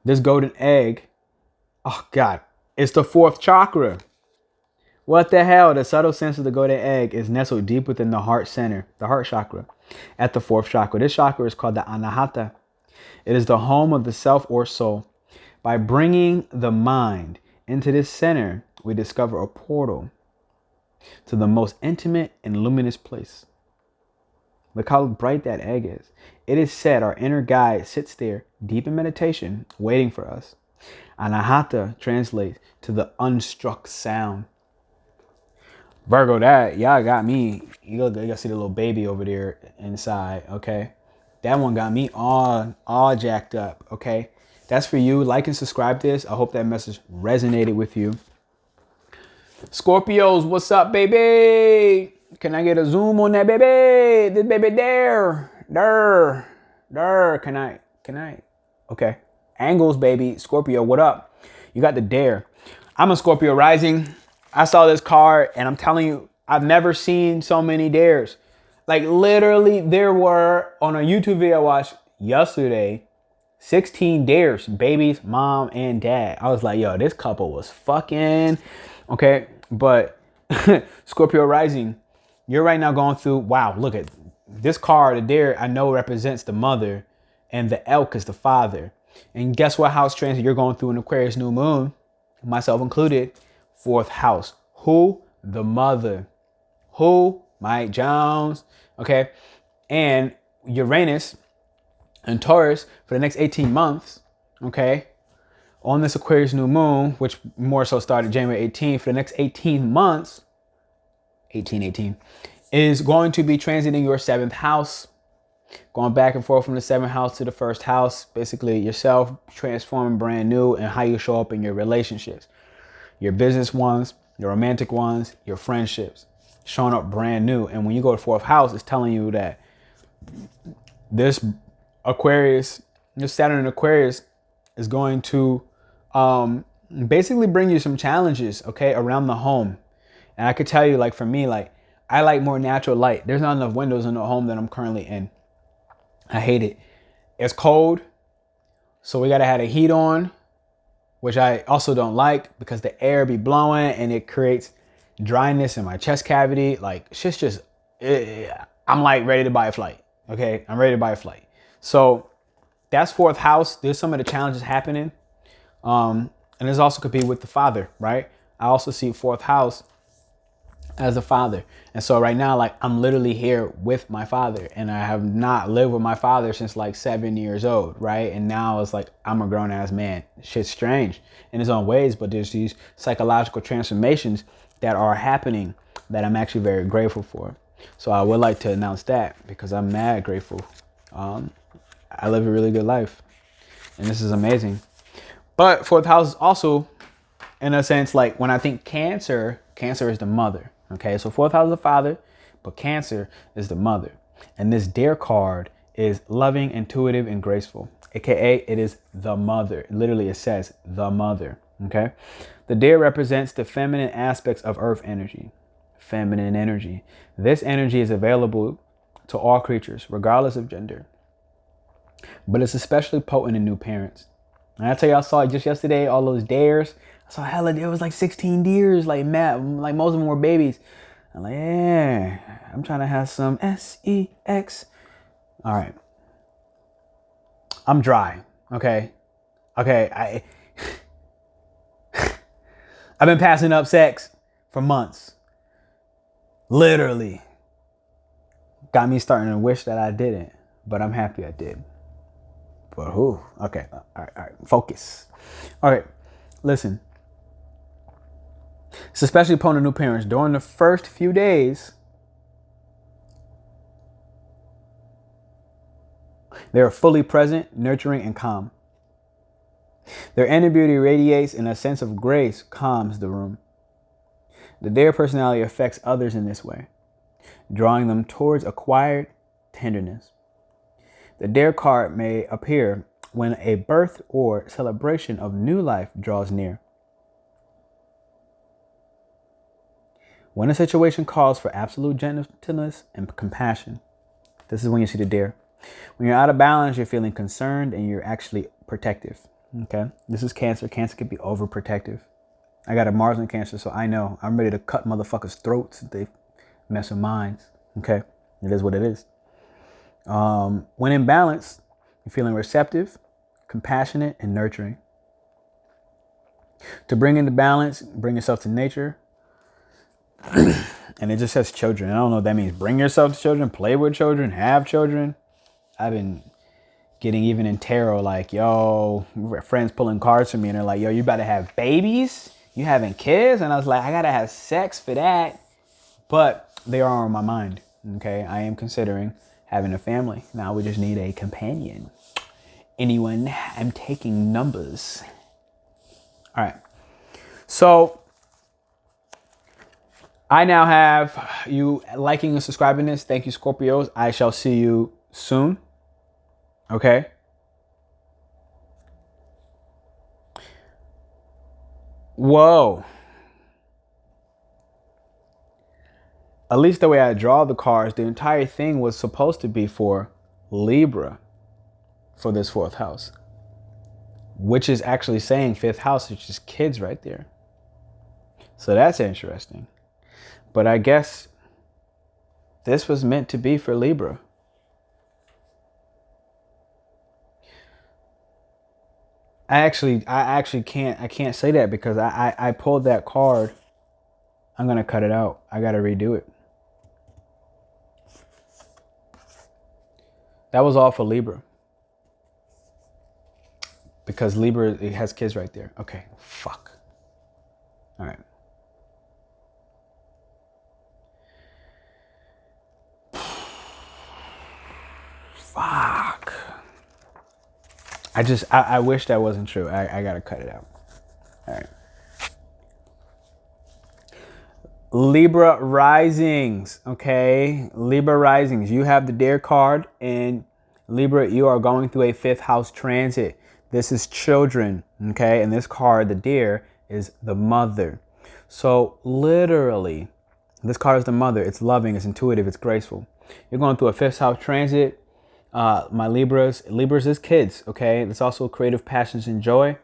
This golden egg, oh God, it's the 4th chakra. What the hell? The subtle sense of the golden egg is nestled deep within the heart center, the heart chakra, at the 4th chakra. This chakra is called the Anahata. It is the home of the self or soul. By bringing the mind into this center, we discover a portal to the most intimate and luminous place. Look how bright that egg is. It is said our inner guide sits there, deep in meditation, waiting for us. Anahata translates to the unstruck sound. Virgo, that y'all got me. You gotta see the little baby over there inside, okay? That one got me all jacked up, okay? That's for you. Like and subscribe to this. I hope that message resonated with you. Scorpios, what's up, baby? Can I get a zoom on that baby? This baby there. Can I? Okay. Angles, baby. Scorpio, what up? You got the dare. I'm a Scorpio rising. I saw this card and I'm telling you, I've never seen so many dares. Like literally there were on a YouTube video I watched yesterday, 16 dares, babies, mom, and dad. I was like, yo, this couple was fucking, okay? But Scorpio rising, you're right now going through, wow, look at this card, the dare I know represents the mother and the elk is the father. And guess what house transit you're going through in Aquarius New Moon, myself included, 4th house. Who? The mother. Who? Mike Jones. Okay. And Uranus and Taurus for the next 18 months. Okay. On this Aquarius New Moon, which more so started January 18th, for the next 18 months, 18, is going to be transiting your 7th house. Going back and forth from the 7th house to the 1st house. Basically yourself transforming brand new and how you show up in your relationships. Your business ones, your romantic ones, your friendships, showing up brand new. And when you go to 4th house, it's telling you that this Aquarius, this Saturn in Aquarius is going to basically bring you some challenges, okay, around the home. And I could tell you, like for me, like I like more natural light. There's not enough windows in the home that I'm currently in. I hate it. It's cold, so we gotta have the heat on, which I also don't like because the air be blowing and it creates dryness in my chest cavity. Like shit's just, I'm like ready to buy a flight. Okay, I'm ready to buy a flight. So that's 4th house. There's some of the challenges happening. And this also could be with the father, right? I also see 4th house as a father. And so right now, like I'm literally here with my father and I have not lived with my father since like 7 years old. Right. And now it's like, I'm a grown ass man. Shit's strange in its own ways, but there's these psychological transformations that are happening that I'm actually very grateful for. So I would like to announce that because I'm mad grateful. I live a really good life and this is amazing. But 4th house is also in a sense, like when I think Cancer is the mother. Okay, so 4th house is the father, but Cancer is the mother. And this dare card is loving, intuitive, and graceful. AKA, it is the mother. Literally, it says the mother. Okay, the dare represents the feminine aspects of earth energy. Feminine energy. This energy is available to all creatures, regardless of gender. But it's especially potent in new parents. And I tell you, I saw just yesterday all those dares. I saw hella, there was like 16 deers, like most of them were babies. I'm like, yeah, I'm trying to have some sex. All right. I'm dry. Okay. I've been passing up sex for months. Literally. Got me starting to wish that I didn't, but I'm happy I did. But who? Okay. All right. Focus. All right. Listen. It's especially upon the new parents. During the first few days, they are fully present, nurturing, and calm. Their inner beauty radiates and a sense of grace calms the room. Their personality affects others in this way, drawing them towards acquired tenderness. The dare card may appear when a birth or celebration of new life draws near. When a situation calls for absolute gentleness and compassion, this is when you see the dare. When you're out of balance, you're feeling concerned and you're actually protective. Okay, this is Cancer. Cancer can be overprotective. I got a Mars in Cancer, so I know I'm ready to cut motherfuckers' throats if they mess with minds. Okay, it is what it is. When in balance, you're feeling receptive, compassionate, and nurturing. To bring into balance, bring yourself to nature. And it just says children. I don't know if that means bring yourself to children, play with children, have children. I've been getting even in tarot, like, yo, friends pulling cards for me and they're like, yo, you about to have babies? You having kids? And I was like, I gotta have sex for that. But they are on my mind. Okay, I am considering having a family. Now we just need a companion. Anyone? I'm taking numbers. All right. So I now have you liking and subscribing this. Thank you, Scorpios. I shall see you soon. Okay. Whoa. At least the way I draw the cards, the entire thing was supposed to be for Libra for this 4th house, which is actually saying 5th house, which is kids right there. So that's interesting. But I guess this was meant to be for Libra. I actually can't say that because I pulled that card. I'm gonna cut it out. I gotta redo it. That was all for Libra. Because Libra, it has kids right there. Okay, fuck. All right. Fuck. I wish that wasn't true. I gotta cut it out. All right. Libra risings, okay? Libra risings. You have the Deer card, and Libra, you are going through a 5th house transit. This is children, okay? And this card, the Deer, is the mother. So literally, this card is the mother. It's loving, it's intuitive, it's graceful. You're going through a 5th house transit. My Libras is kids, okay? It's also creative passions and joy.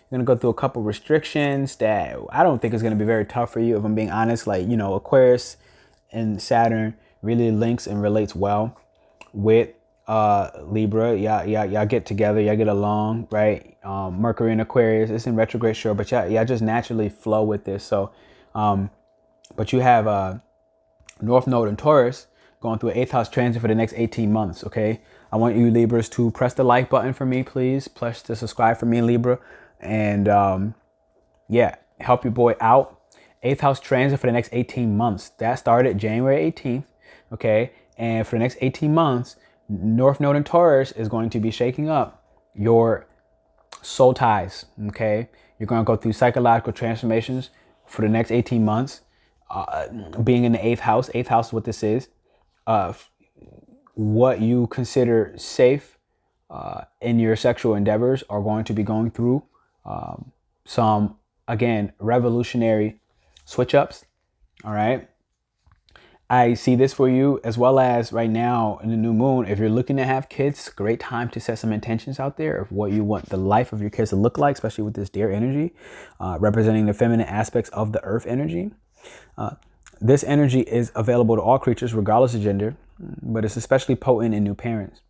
You're going to go through a couple restrictions that I don't think is going to be very tough for you, if I'm being honest. Like, you know, Aquarius and Saturn really links and relates well with Libra. Y'all get together, y'all get along, right? Mercury and Aquarius, it's in retrograde, sure, but y'all just naturally flow with this. So, but you have North Node in Taurus going through an 8th house transit for the next 18 months, okay? I want you Libras to press the like button for me, please. Press the subscribe for me, Libra. And yeah, help your boy out. 8th house transit for the next 18 months. That started January 18th, okay? And for the next 18 months, North Node in Taurus is going to be shaking up your soul ties, okay? You're going to go through psychological transformations for the next 18 months. Being in the 8th house is what this is. What you consider safe in your sexual endeavors are going to be going through some, again, revolutionary switch ups. All right. I see this for you, as well as right now in the new moon. If you're looking to have kids, great time to set some intentions out there of what you want the life of your kids to look like, especially with this Deer energy, representing the feminine aspects of the earth energy. This energy is available to all creatures, regardless of gender, but it's especially potent in new parents.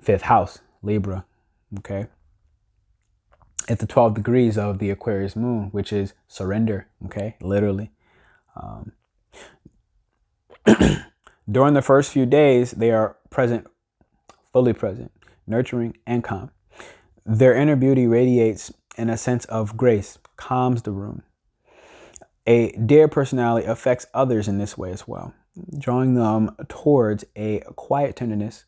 5th house, Libra, okay? It's the 12 degrees of the Aquarius moon, which is surrender, okay? Literally. During the first few days, they are present, fully present, nurturing, and calm. Their inner beauty radiates in a sense of grace, calms the room. A Deer personality affects others in this way as well, drawing them towards a quiet tenderness.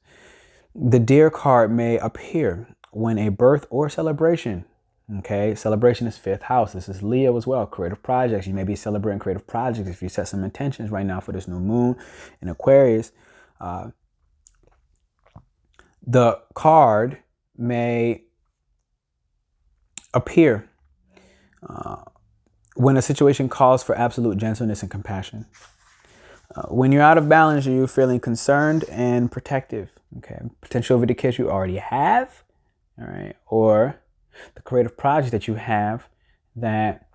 The Deer card may appear when a birth or celebration, okay? Celebration is 5th house. This is Leo as well, creative projects. You may be celebrating creative projects if you set some intentions right now for this new moon in Aquarius. The card may appear when a situation calls for absolute gentleness and compassion. When you're out of balance, you're feeling concerned and protective, okay? Potential over the kids you already have, all right? Or the creative project that you have that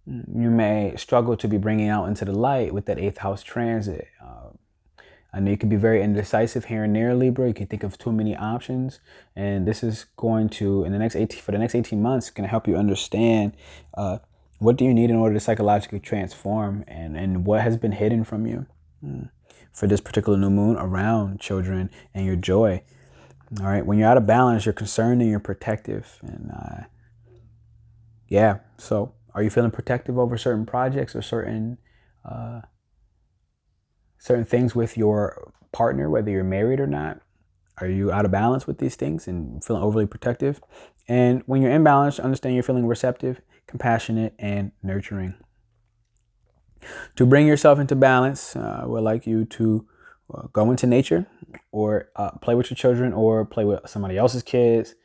you may struggle to be bringing out into the light with that 8th house transit. I know you can be very indecisive here and there, Libra. You can think of too many options. And this is going to, for the next 18 months, going to help you understand what do you need in order to psychologically transform, and what has been hidden from you for this particular new moon around children and your joy. All right. When you're out of balance, you're concerned and you're protective. And yeah. So are you feeling protective over certain projects or certain things with your partner, whether you're married or not? Are you out of balance with these things and feeling overly protective? And when you're in balance, understand you're feeling receptive, compassionate, and nurturing. To bring yourself into balance, I would like you to go into nature, or play with your children, or play with somebody else's kids.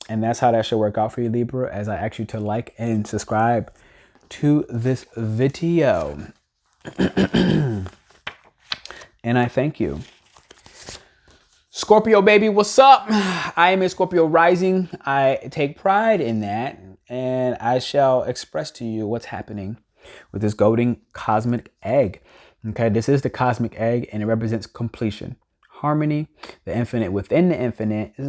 And that's how that should work out for you, Libra, as I ask you to like and subscribe to this video. And I thank you. Scorpio, baby, what's up? I am a Scorpio rising. I take pride in that, and I shall express to you what's happening with this golden cosmic egg. Okay, this is the cosmic egg, and it represents completion, harmony, the infinite within the infinite. This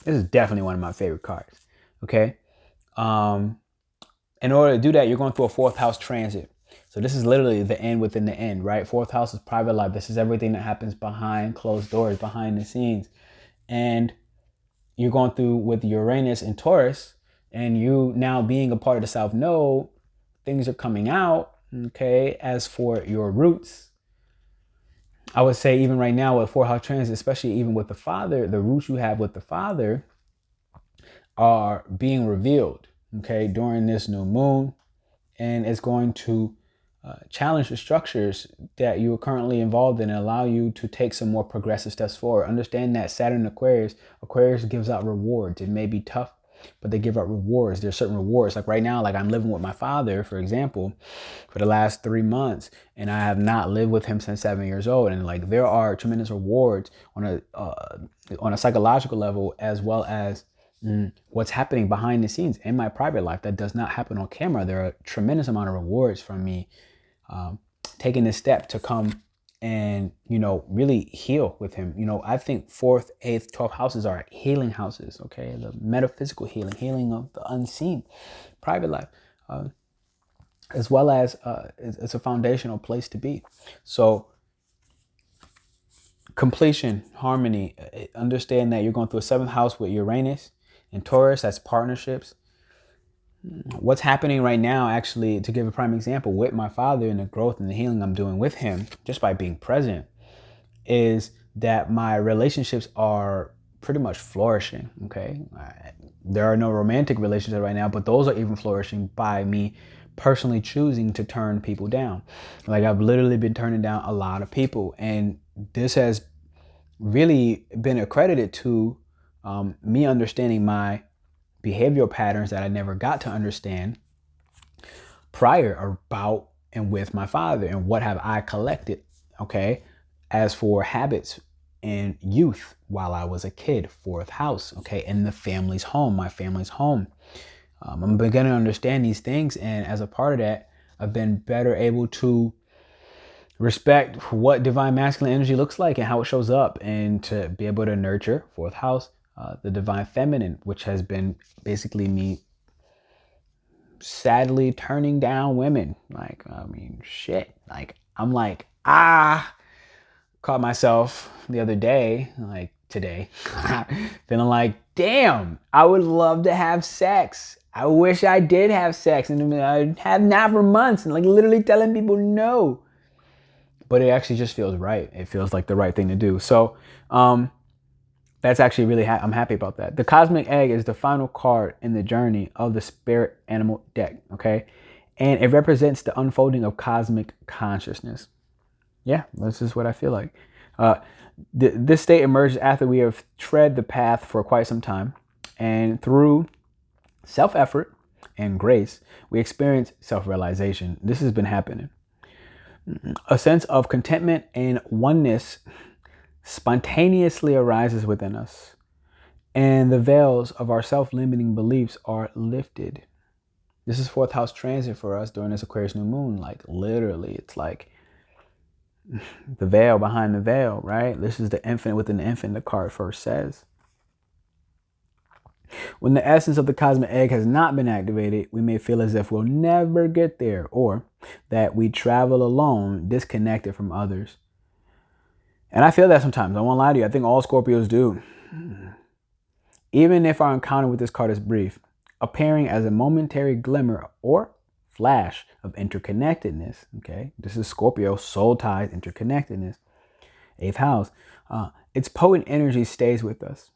is definitely one of my favorite cards. Okay, in order to do that, you're going through a 4th house transit. So this is literally the end within the end, right? 4th house is private life. This is everything that happens behind closed doors, behind the scenes. And you're going through with Uranus and Taurus, and you now being a part of the South Node, things are coming out, okay? As for your roots, I would say even right now with 4th house transit, especially even with the father, the roots you have with the father are being revealed, okay, during this new moon. And it's going to challenge the structures that you are currently involved in and allow you to take some more progressive steps forward. Understand that Saturn Aquarius gives out rewards. It may be tough, but they give out rewards. There's certain rewards. Like right now, like I'm living with my father, for example, for the last 3 months, and I have not lived with him since 7 years old. And like there are tremendous rewards on a psychological level, as well as what's happening behind the scenes in my private life that does not happen on camera. There are a tremendous amount of rewards from me taking this step to come and, really heal with him. I think 4th, 8th, 12th houses are healing houses, okay? The metaphysical healing of the unseen, private life, as well as it's a foundational place to be. So completion, harmony, understand that you're going through a 7th house with Uranus and Taurus. That's partnerships. What's happening right now, actually, to give a prime example, with my father and the growth and the healing I'm doing with him, just by being present, is that my relationships are pretty much flourishing, okay? There are no romantic relationships right now, but those are even flourishing by me personally choosing to turn people down. Like I've literally been turning down a lot of people, and this has really been accredited to me understanding my behavioral patterns that I never got to understand prior about and with my father, and what have I collected, okay, as for habits in youth while I was a kid, 4th house, okay, in the family's home, my family's home. I'm beginning to understand these things, and as a part of that, I've been better able to respect what divine masculine energy looks like and how it shows up, and to be able to nurture 4th house, the divine feminine, which has been basically me sadly turning down women. Like, I mean, shit. Like, I'm like, caught myself the other day, like today, feeling like, damn, I would love to have sex. I wish I did have sex, and I have not for months, and like literally telling people no. But it actually just feels right. It feels like the right thing to do. So, that's actually really, I'm happy about that. The cosmic egg is the final card in the journey of the spirit animal deck, okay? And it represents the unfolding of cosmic consciousness. Yeah, this is what I feel like. This state emerges after we have tread the path for quite some time. And through self-effort and grace, we experience self-realization. This has been happening. A sense of contentment and oneness spontaneously arises within us, and the veils of our self-limiting beliefs are lifted. This is 4th house transit for us during this Aquarius New Moon. Like literally, it's like the veil behind the veil, right? This is the infinite within the infinite, the card first says. When the essence of the cosmic egg has not been activated, we may feel as if we'll never get there, or that we travel alone, disconnected from others. And I feel that sometimes. I won't lie to you. I think all Scorpios do. Even if our encounter with this card is brief, appearing as a momentary glimmer or flash of interconnectedness. Okay, this is Scorpio, soul ties, interconnectedness. 8th house. Its potent energy stays with us.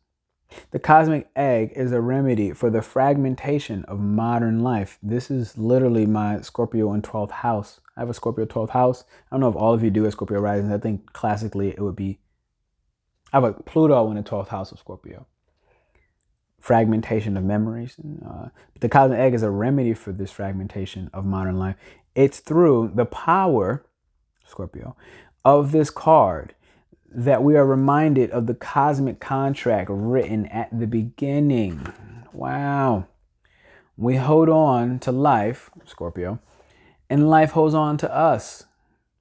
The cosmic egg is a remedy for the fragmentation of modern life. This is literally my Scorpio in 12th house. I have a Scorpio 12th house. I don't know if all of you do a Scorpio rising. I think classically it would be, I have a Pluto in the 12th house of Scorpio. Fragmentation of memories. But the cosmic egg is a remedy for this fragmentation of modern life. It's through the power, Scorpio, of this card that we are reminded of the cosmic contract written at the beginning. Wow. We hold on to life, Scorpio, and life holds on to us.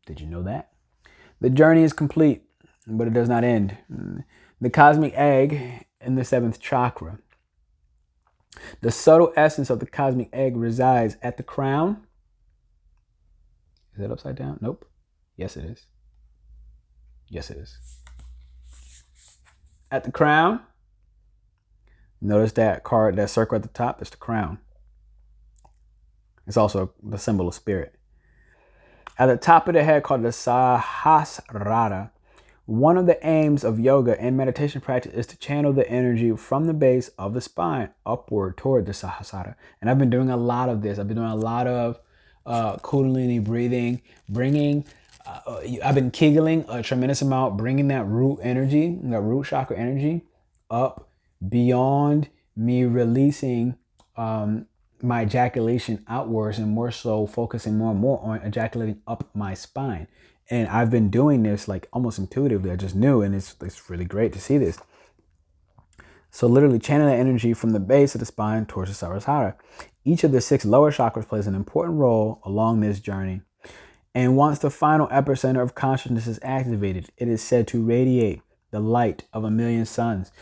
Did you know that? The journey is complete, but it does not end. The cosmic egg in the 7th chakra. The subtle essence of the cosmic egg resides at the crown. Is it upside down? Nope. Yes, it is. Yes, it is. At the crown. Notice that card, that circle at the top, is the crown. It's also the symbol of spirit. At the top of the head, called the Sahasrara, one of the aims of yoga and meditation practice is to channel the energy from the base of the spine upward toward the Sahasrara. And I've been doing a lot of this. I've been doing a lot of Kundalini breathing, I've been Kegeling a tremendous amount, bringing that root energy, that root chakra energy up beyond me releasing my ejaculation outwards, and more so focusing more and more on ejaculating up my spine. And I've been doing this like almost intuitively. I just knew, and it's really great to see this. So literally channel that energy from the base of the spine towards the Sahasrara. Each of the 6 lower chakras plays an important role along this journey. And once the final epicenter of consciousness is activated, it is said to radiate the light of 1,000,000 suns.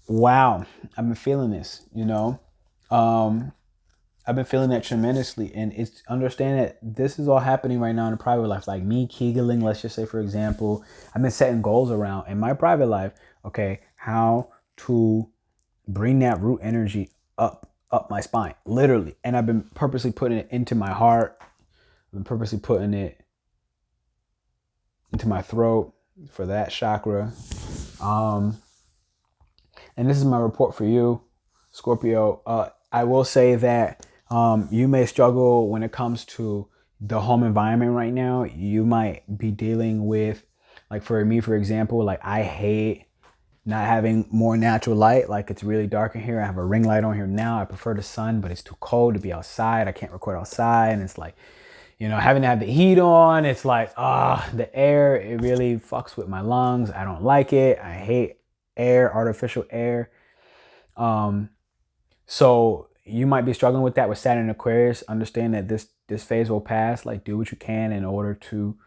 Wow, I've been feeling this, you know. I've been feeling that tremendously. And it's understand that this is all happening right now in a private life. Like me Kegeling, let's just say, for example, I've been setting goals around in my private life, okay, how to bring that root energy up my spine, literally. And I've been purposely putting it into my heart. I've been purposely putting it into my throat for that chakra. And this is my report for you, Scorpio. I will say that you may struggle when it comes to the home environment right now. You might be dealing with, like for me, for example, like I hate not having more natural light. Like it's really dark in here. I have a ring light on here now. I prefer the sun, but it's too cold to be outside. I can't record outside. And it's like, you know, having to have the heat on, it's like, the air, it really fucks with my lungs. I don't like it. I hate air, artificial air. So you might be struggling with that with Saturn and Aquarius. Understand that this phase will pass. Like do what you can in order to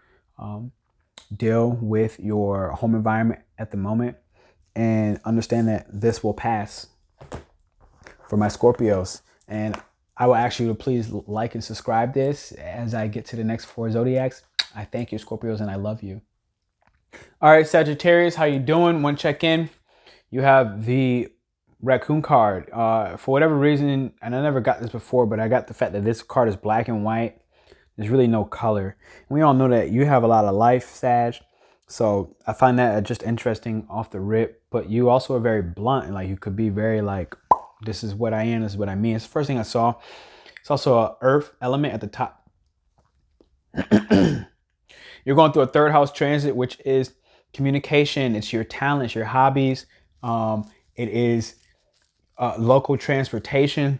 deal with your home environment at the moment. And understand that this will pass for my Scorpios. And I will ask you to please like and subscribe this as I get to the next 4 zodiacs. I thank you, Scorpios, and I love you. All right, Sagittarius, how you doing? One check in. You have the raccoon card. For whatever reason, and I never got this before, but I got the fact that this card is black and white. There's really no color. And we all know that you have a lot of life, Sag. So I find that just interesting off the rip. But you also are very blunt. And like you could be very like, this is what I am, this is what I mean. It's the first thing I saw. It's also an earth element at the top. You're going through a 3rd house transit, which is communication. It's your talents, your hobbies. It is local transportation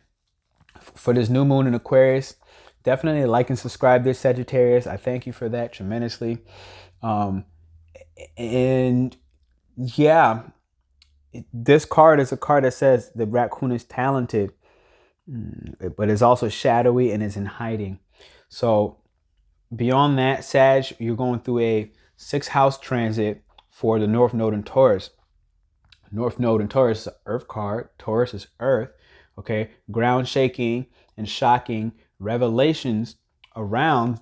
for this new moon in Aquarius. Definitely like and subscribe this, Sagittarius. I thank you for that tremendously. And yeah, this card is a card that says the raccoon is talented. but it's also shadowy and is in hiding. So beyond that, Sag, you're going through a 6th house transit for the North Node in Taurus. North Node in Taurus is an earth card. Taurus is earth. Okay. Ground shaking and shocking revelations around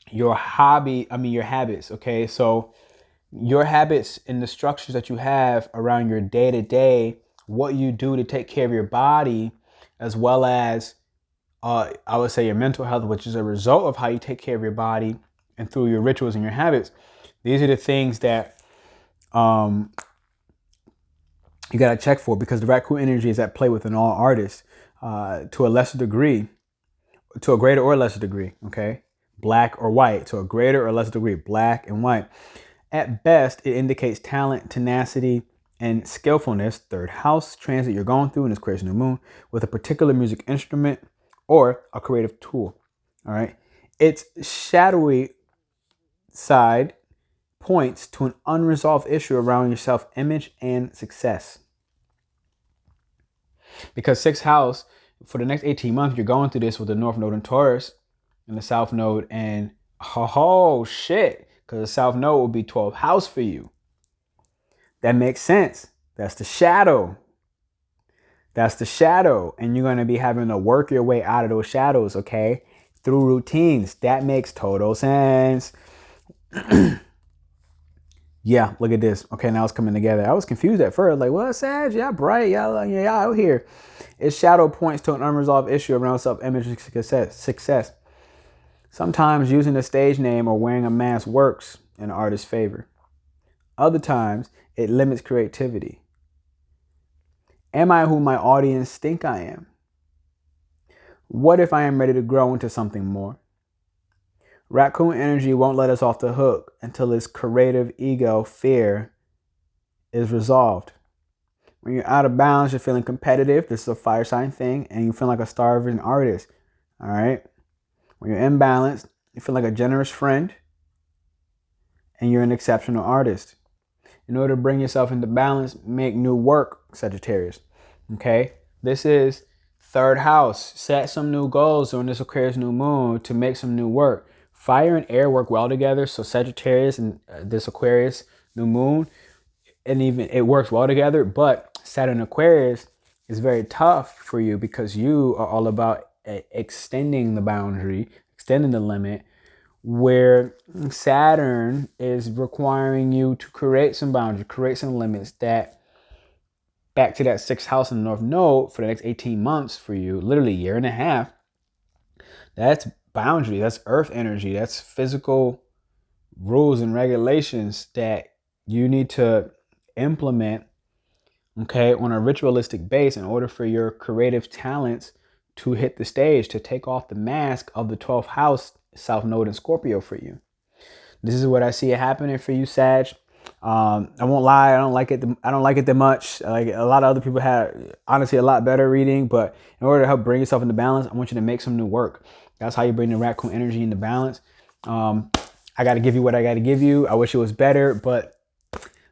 your your habits. Okay. So your habits and the structures that you have around your day to day, what you do to take care of your body, as well as I would say your mental health, which is a result of how you take care of your body and through your rituals and your habits. These are the things that you got to check for, because the raccoon energy is at play within all artists to a lesser degree, to a greater or lesser degree. Okay. Black or white, to a greater or lesser degree, black and white. At best, it indicates talent, tenacity, and skillfulness. 3rd house transit you're going through in this Aquarius New Moon with a particular music instrument or a creative tool. All right. Its shadowy side points to an unresolved issue around your self-image and success. Because 6th house, for the next 18 months, you're going through this with the North Node in Taurus and the South Node. And oh shit, because the South Node will be 12th house for you. That makes sense. That's the shadow. That's the shadow. And you're going to be having to work your way out of those shadows, okay? Through routines. That makes total sense. Yeah, look at this. Okay, now it's coming together. I was confused at first. Like, what, Sag? Y'all bright. Y'all out here. Its shadow points to an unresolved issue around self-image and success. Sometimes using a stage name or wearing a mask works in an artist's favor. Other times, it limits creativity. Am I who my audience think I am? What if I am ready to grow into something more? Raccoon energy won't let us off the hook until its creative ego fear is resolved. When you're out of balance, you're feeling competitive. This is a fire sign thing, and you feel like a starving artist. All right. When you're imbalanced, you feel like a generous friend, and you're an exceptional artist. In order to bring yourself into balance, make new work, Sagittarius. Okay. This is 3rd house. Set some new goals on this Aquarius New Moon to make some new work. Fire and air work well together. So Sagittarius and this Aquarius New Moon, and even it works well together. But Saturn Aquarius is very tough for you because you are all about extending the boundary, extending the limit, where Saturn is requiring you to create some boundaries, create some limits that back to that 6th house in the North Node for the next 18 months for you, literally a year and a half. That's boundary, that's earth energy, that's physical rules and regulations that you need to implement, okay, on a ritualistic base in order for your creative talents to hit the stage, to take off the mask of the 12th house, South Node in Scorpio for you. This is what I see it happening for you, Sag. I won't lie, I don't like it that much. Like a lot of other people had honestly a lot better reading, but in order to help bring yourself into balance, I want you to make some new work. That's how you bring the raccoon energy into balance. I got to give you what I got to give you. I wish it was better, but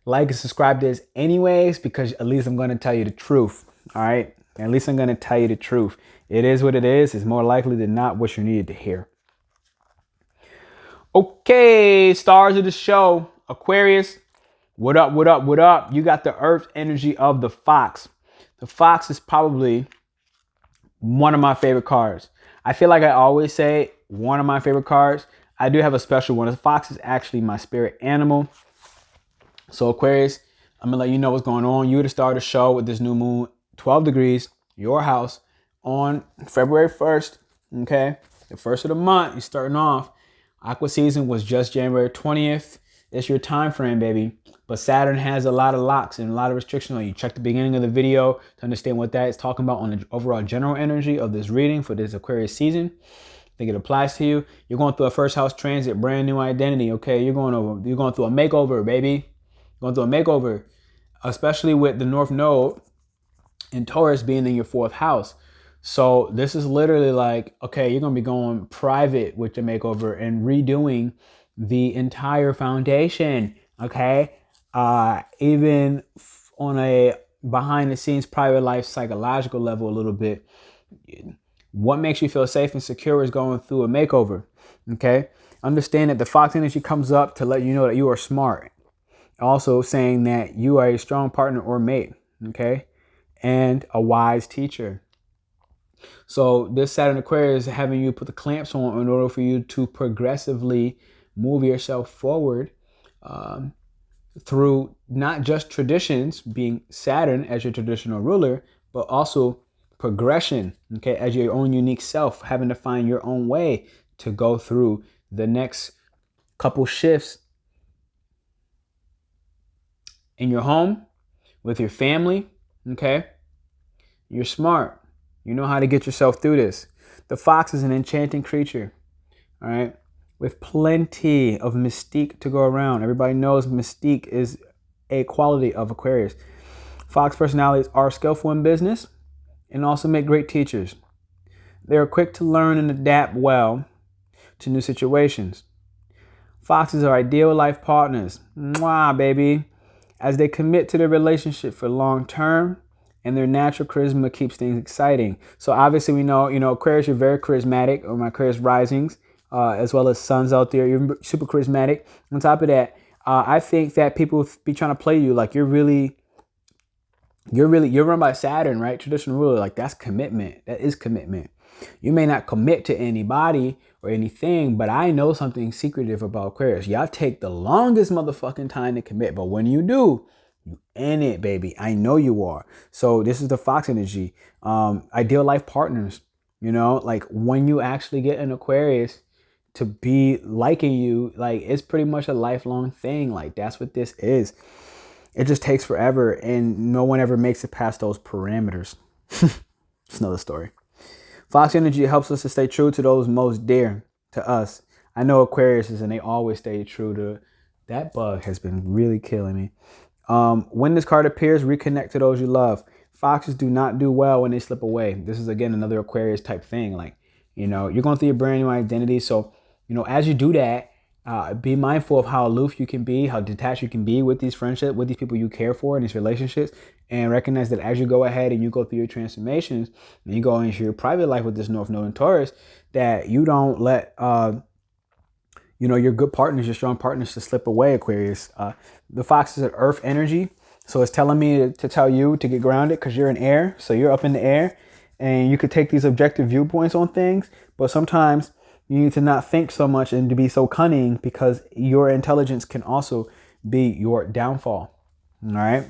like and subscribe to this anyways, because at least I'm going to tell you the truth. All right. At least I'm going to tell you the truth. It is what it is. It's more likely than not what you needed to hear. Okay, stars of the show, Aquarius. What up, what up, what up? You got the earth energy of the fox. The fox is probably one of my favorite cards. I feel like I always say one of my favorite cards. I do have a special one. The fox is actually my spirit animal. So Aquarius, I'm gonna let you know what's going on. You're to start the show with this new moon, 12 degrees, your house, on February 1st. Okay, the first of the month, you're starting off. Aqua season was just January 20th. It's your time frame, baby. But Saturn has a lot of locks and a lot of restrictions on you. Check the beginning of the video to understand what that is talking about on the overall general energy of this reading for this Aquarius season. I think it applies to you. You're going through a first house transit, brand new identity. Okay, you're going through a makeover, baby. You're going through a makeover, especially with the North Node and Taurus being in your 4th house. So this is literally like, okay, you're going to be going private with the makeover and redoing the entire foundation. Okay. Even on a behind the scenes private life psychological level a little bit, What makes you feel safe and secure is going through a makeover. Okay. Understand that the fox energy comes up to let you know that you are smart. Also saying that you are a strong partner or mate. Okay. And a wise teacher. So this Saturn Aquarius is having you put the clamps on in order for you to progressively move yourself forward through not just traditions, being Saturn as your traditional ruler, but also progression, okay, as your own unique self, having to find your own way to go through the next couple shifts in your home, with your family, okay? You're smart. You know how to get yourself through this. The fox is an enchanting creature, all right, with plenty of mystique to go around. Everybody knows mystique is a quality of Aquarius. Fox personalities are skillful in business and also make great teachers. They are quick to learn and adapt well to new situations. Foxes are ideal life partners, mwah, baby, as they commit to their relationship for long term, and their natural charisma keeps things exciting. So obviously we know, Aquarius, you're very charismatic, or my Aquarius risings, as well as suns out there. You're super charismatic. On top of that, I think that people be trying to play you like you're run by Saturn, right? Traditional ruler, like that's commitment. That is commitment. You may not commit to anybody or anything, but I know something secretive about Aquarius. Y'all take the longest motherfucking time to commit, but when you do, you in it, baby. I know you are. So this is the fox energy. Ideal life partners, like when you actually get an Aquarius to be liking you, like it's pretty much a lifelong thing. Like that's what this is. It just takes forever, and no one ever makes it past those parameters. It's another story. Fox energy helps us to stay true to those most dear to us. I know Aquarius is, and they always stay true to. That bug has been really killing me. When this card appears, reconnect to those you love. Foxes do not do well when they slip away. This is, again, another Aquarius type thing. Like, you're going through your brand new identity. So, as you do that, be mindful of how aloof you can be, how detached you can be with these friendships, with these people you care for, in these relationships, and recognize that as you go ahead and you go through your transformations and you go into your private life with this North Node in Taurus, that you don't let your good partners, your strong partners, to slip away, Aquarius. The fox is an earth energy, so it's telling me to tell you to get grounded because you're an air, so you're up in the air, and you could take these objective viewpoints on things, but sometimes you need to not think so much and to be so cunning, because your intelligence can also be your downfall. All right.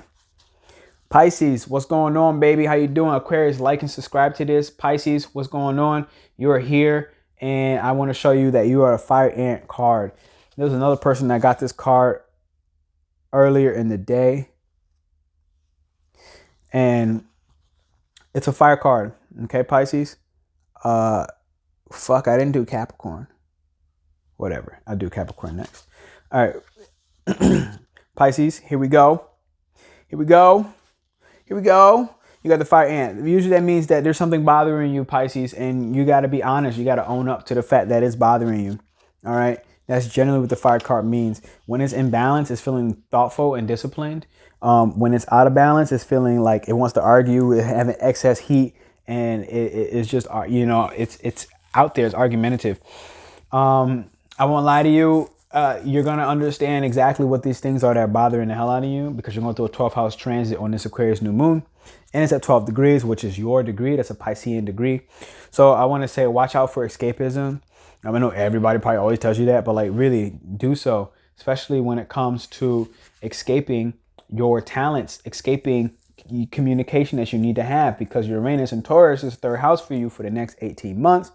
Pisces, what's going on, baby? How you doing? Aquarius, like and subscribe to this. Pisces, what's going on? You are here, and I want to show you that you are a fire ant card. There's another person that got this card earlier in the day, and it's a fire card. Okay, Pisces. Fuck, I didn't do Capricorn. Whatever, I'll do Capricorn next. All right. Pisces, here we go. Here we go. Here we go. You got the fire ant. Usually that means that there's something bothering you, Pisces, and you got to be honest. You got to own up to the fact that it's bothering you. All right. That's generally what the fire card means. When it's in balance, it's feeling thoughtful and disciplined. When it's out of balance, it's feeling like it wants to argue, having excess heat, and it's just, it's out there. It's argumentative. I won't lie to you. You're going to understand exactly what these things are that are bothering the hell out of you, because you're going through a 12th house transit on this Aquarius New Moon. And it's at 12 degrees, which is your degree. That's a Piscean degree. So I want to say, watch out for escapism. I know everybody probably always tells you that, but like really do so, especially when it comes to escaping your talents, escaping communication that you need to have, because Uranus and Taurus is third house for you for the next 18 months.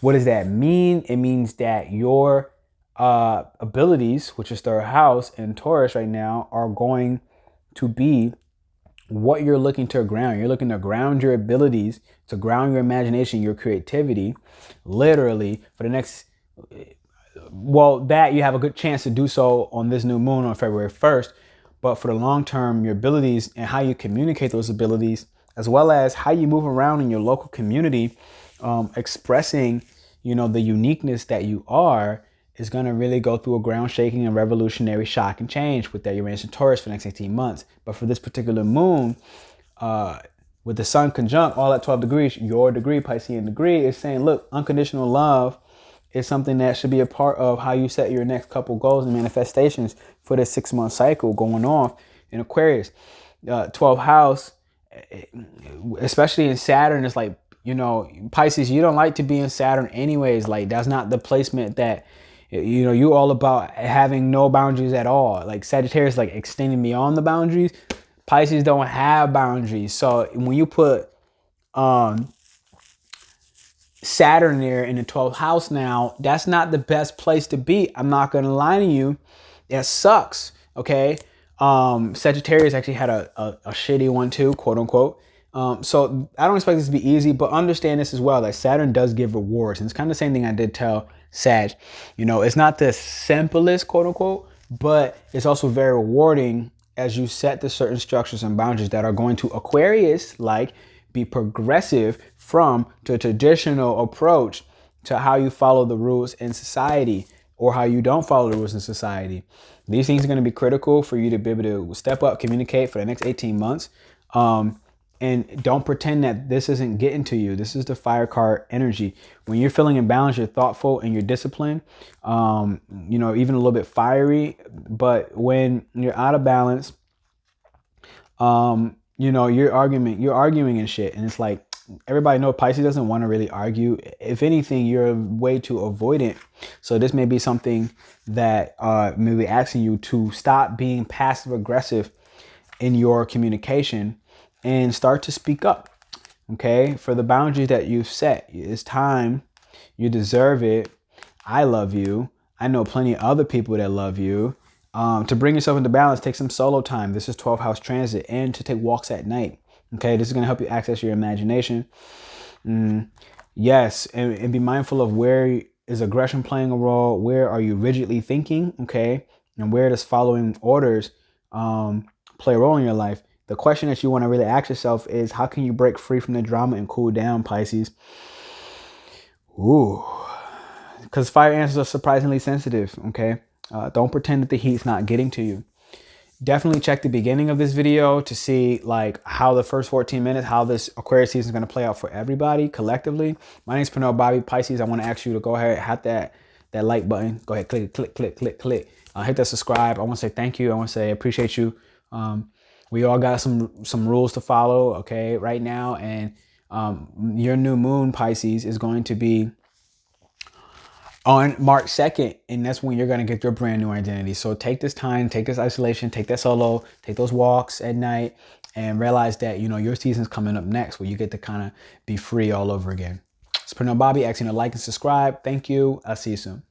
What does that mean? It means that your abilities, which is third house in Taurus right now, are going to be what you're looking to ground. You're looking to ground your abilities, to ground your imagination, your creativity, literally for the next, that you have a good chance to do so on this new moon on February 1st. But for the long term, your abilities and how you communicate those abilities, as well as how you move around in your local community, expressing, the uniqueness that you are, is going to really go through a ground shaking and revolutionary shock and change with that Uranus and Taurus for the next 18 months. But for this particular moon, with the sun conjunct all at 12 degrees, your degree, Piscean degree, is saying, look, unconditional love is something that should be a part of how you set your next couple goals and manifestations for this 6-month cycle going on in Aquarius. 12th house, especially in Saturn, it's like, you know, Pisces, you don't like to be in Saturn anyways. Like, that's not the placement that, you know, you all about having no boundaries at all. Like Sagittarius, like extending beyond the boundaries. Pisces don't have boundaries. So when you put Saturn there in the 12th house now, that's not the best place to be. I'm not going to lie to you. It sucks. Okay. Sagittarius actually had a shitty one too, quote unquote. So I don't expect this to be easy, but understand this as well, that Saturn does give rewards. And it's kind of the same thing I did tell Sag. You know, it's not the simplest, quote unquote, but it's also very rewarding as you set the certain structures and boundaries that are going to Aquarius, like, be progressive from the traditional approach to how you follow the rules in society or how you don't follow the rules in society. These things are going to be critical for you to be able to step up, communicate for the next 18 months. And don't pretend that this isn't getting to you. This is the fire card energy. When you're feeling imbalanced, you're thoughtful and you're disciplined, you know, even a little bit fiery. But when you're out of balance, you know, you're arguing and shit. And it's like, everybody knows Pisces doesn't want to really argue. If anything, you're way too avoidant. So this may be something that may be asking you to stop being passive aggressive in your communication and start to speak up. Okay, for the boundaries that you've set. It's time. You deserve it. I love you. I know plenty of other people that love you. To bring yourself into balance, take some solo time. This is 12th house transit, and to take walks at night. Okay, this is going to help you access your imagination. Yes, and be mindful of where is aggression playing a role. Where are you rigidly thinking? Okay, and where does following orders play a role in your life? The question that you want to really ask yourself is, how can you break free from the drama and cool down, Pisces? Ooh, because fire answers are surprisingly sensitive. Okay, don't pretend that the heat's not getting to you. Definitely check the beginning of this video to see like how the first 14 minutes, how this Aquarius season is going to play out for everybody collectively. My name is Pernell Bobby. Pisces, I want to ask you to go ahead, hit that like button. Go ahead, click. Hit that subscribe. I want to say thank you. I want to say appreciate you. We all got some rules to follow, okay, right now. And your new moon, Pisces, is going to be on March 2nd, and that's when you're going to get your brand new identity. So take this time, take this isolation, take that solo, take those walks at night, and realize that, you know, your season's coming up next where you get to kind of be free all over again. It's Pernell Bobby, asking to like and subscribe. Thank you. I'll see you soon.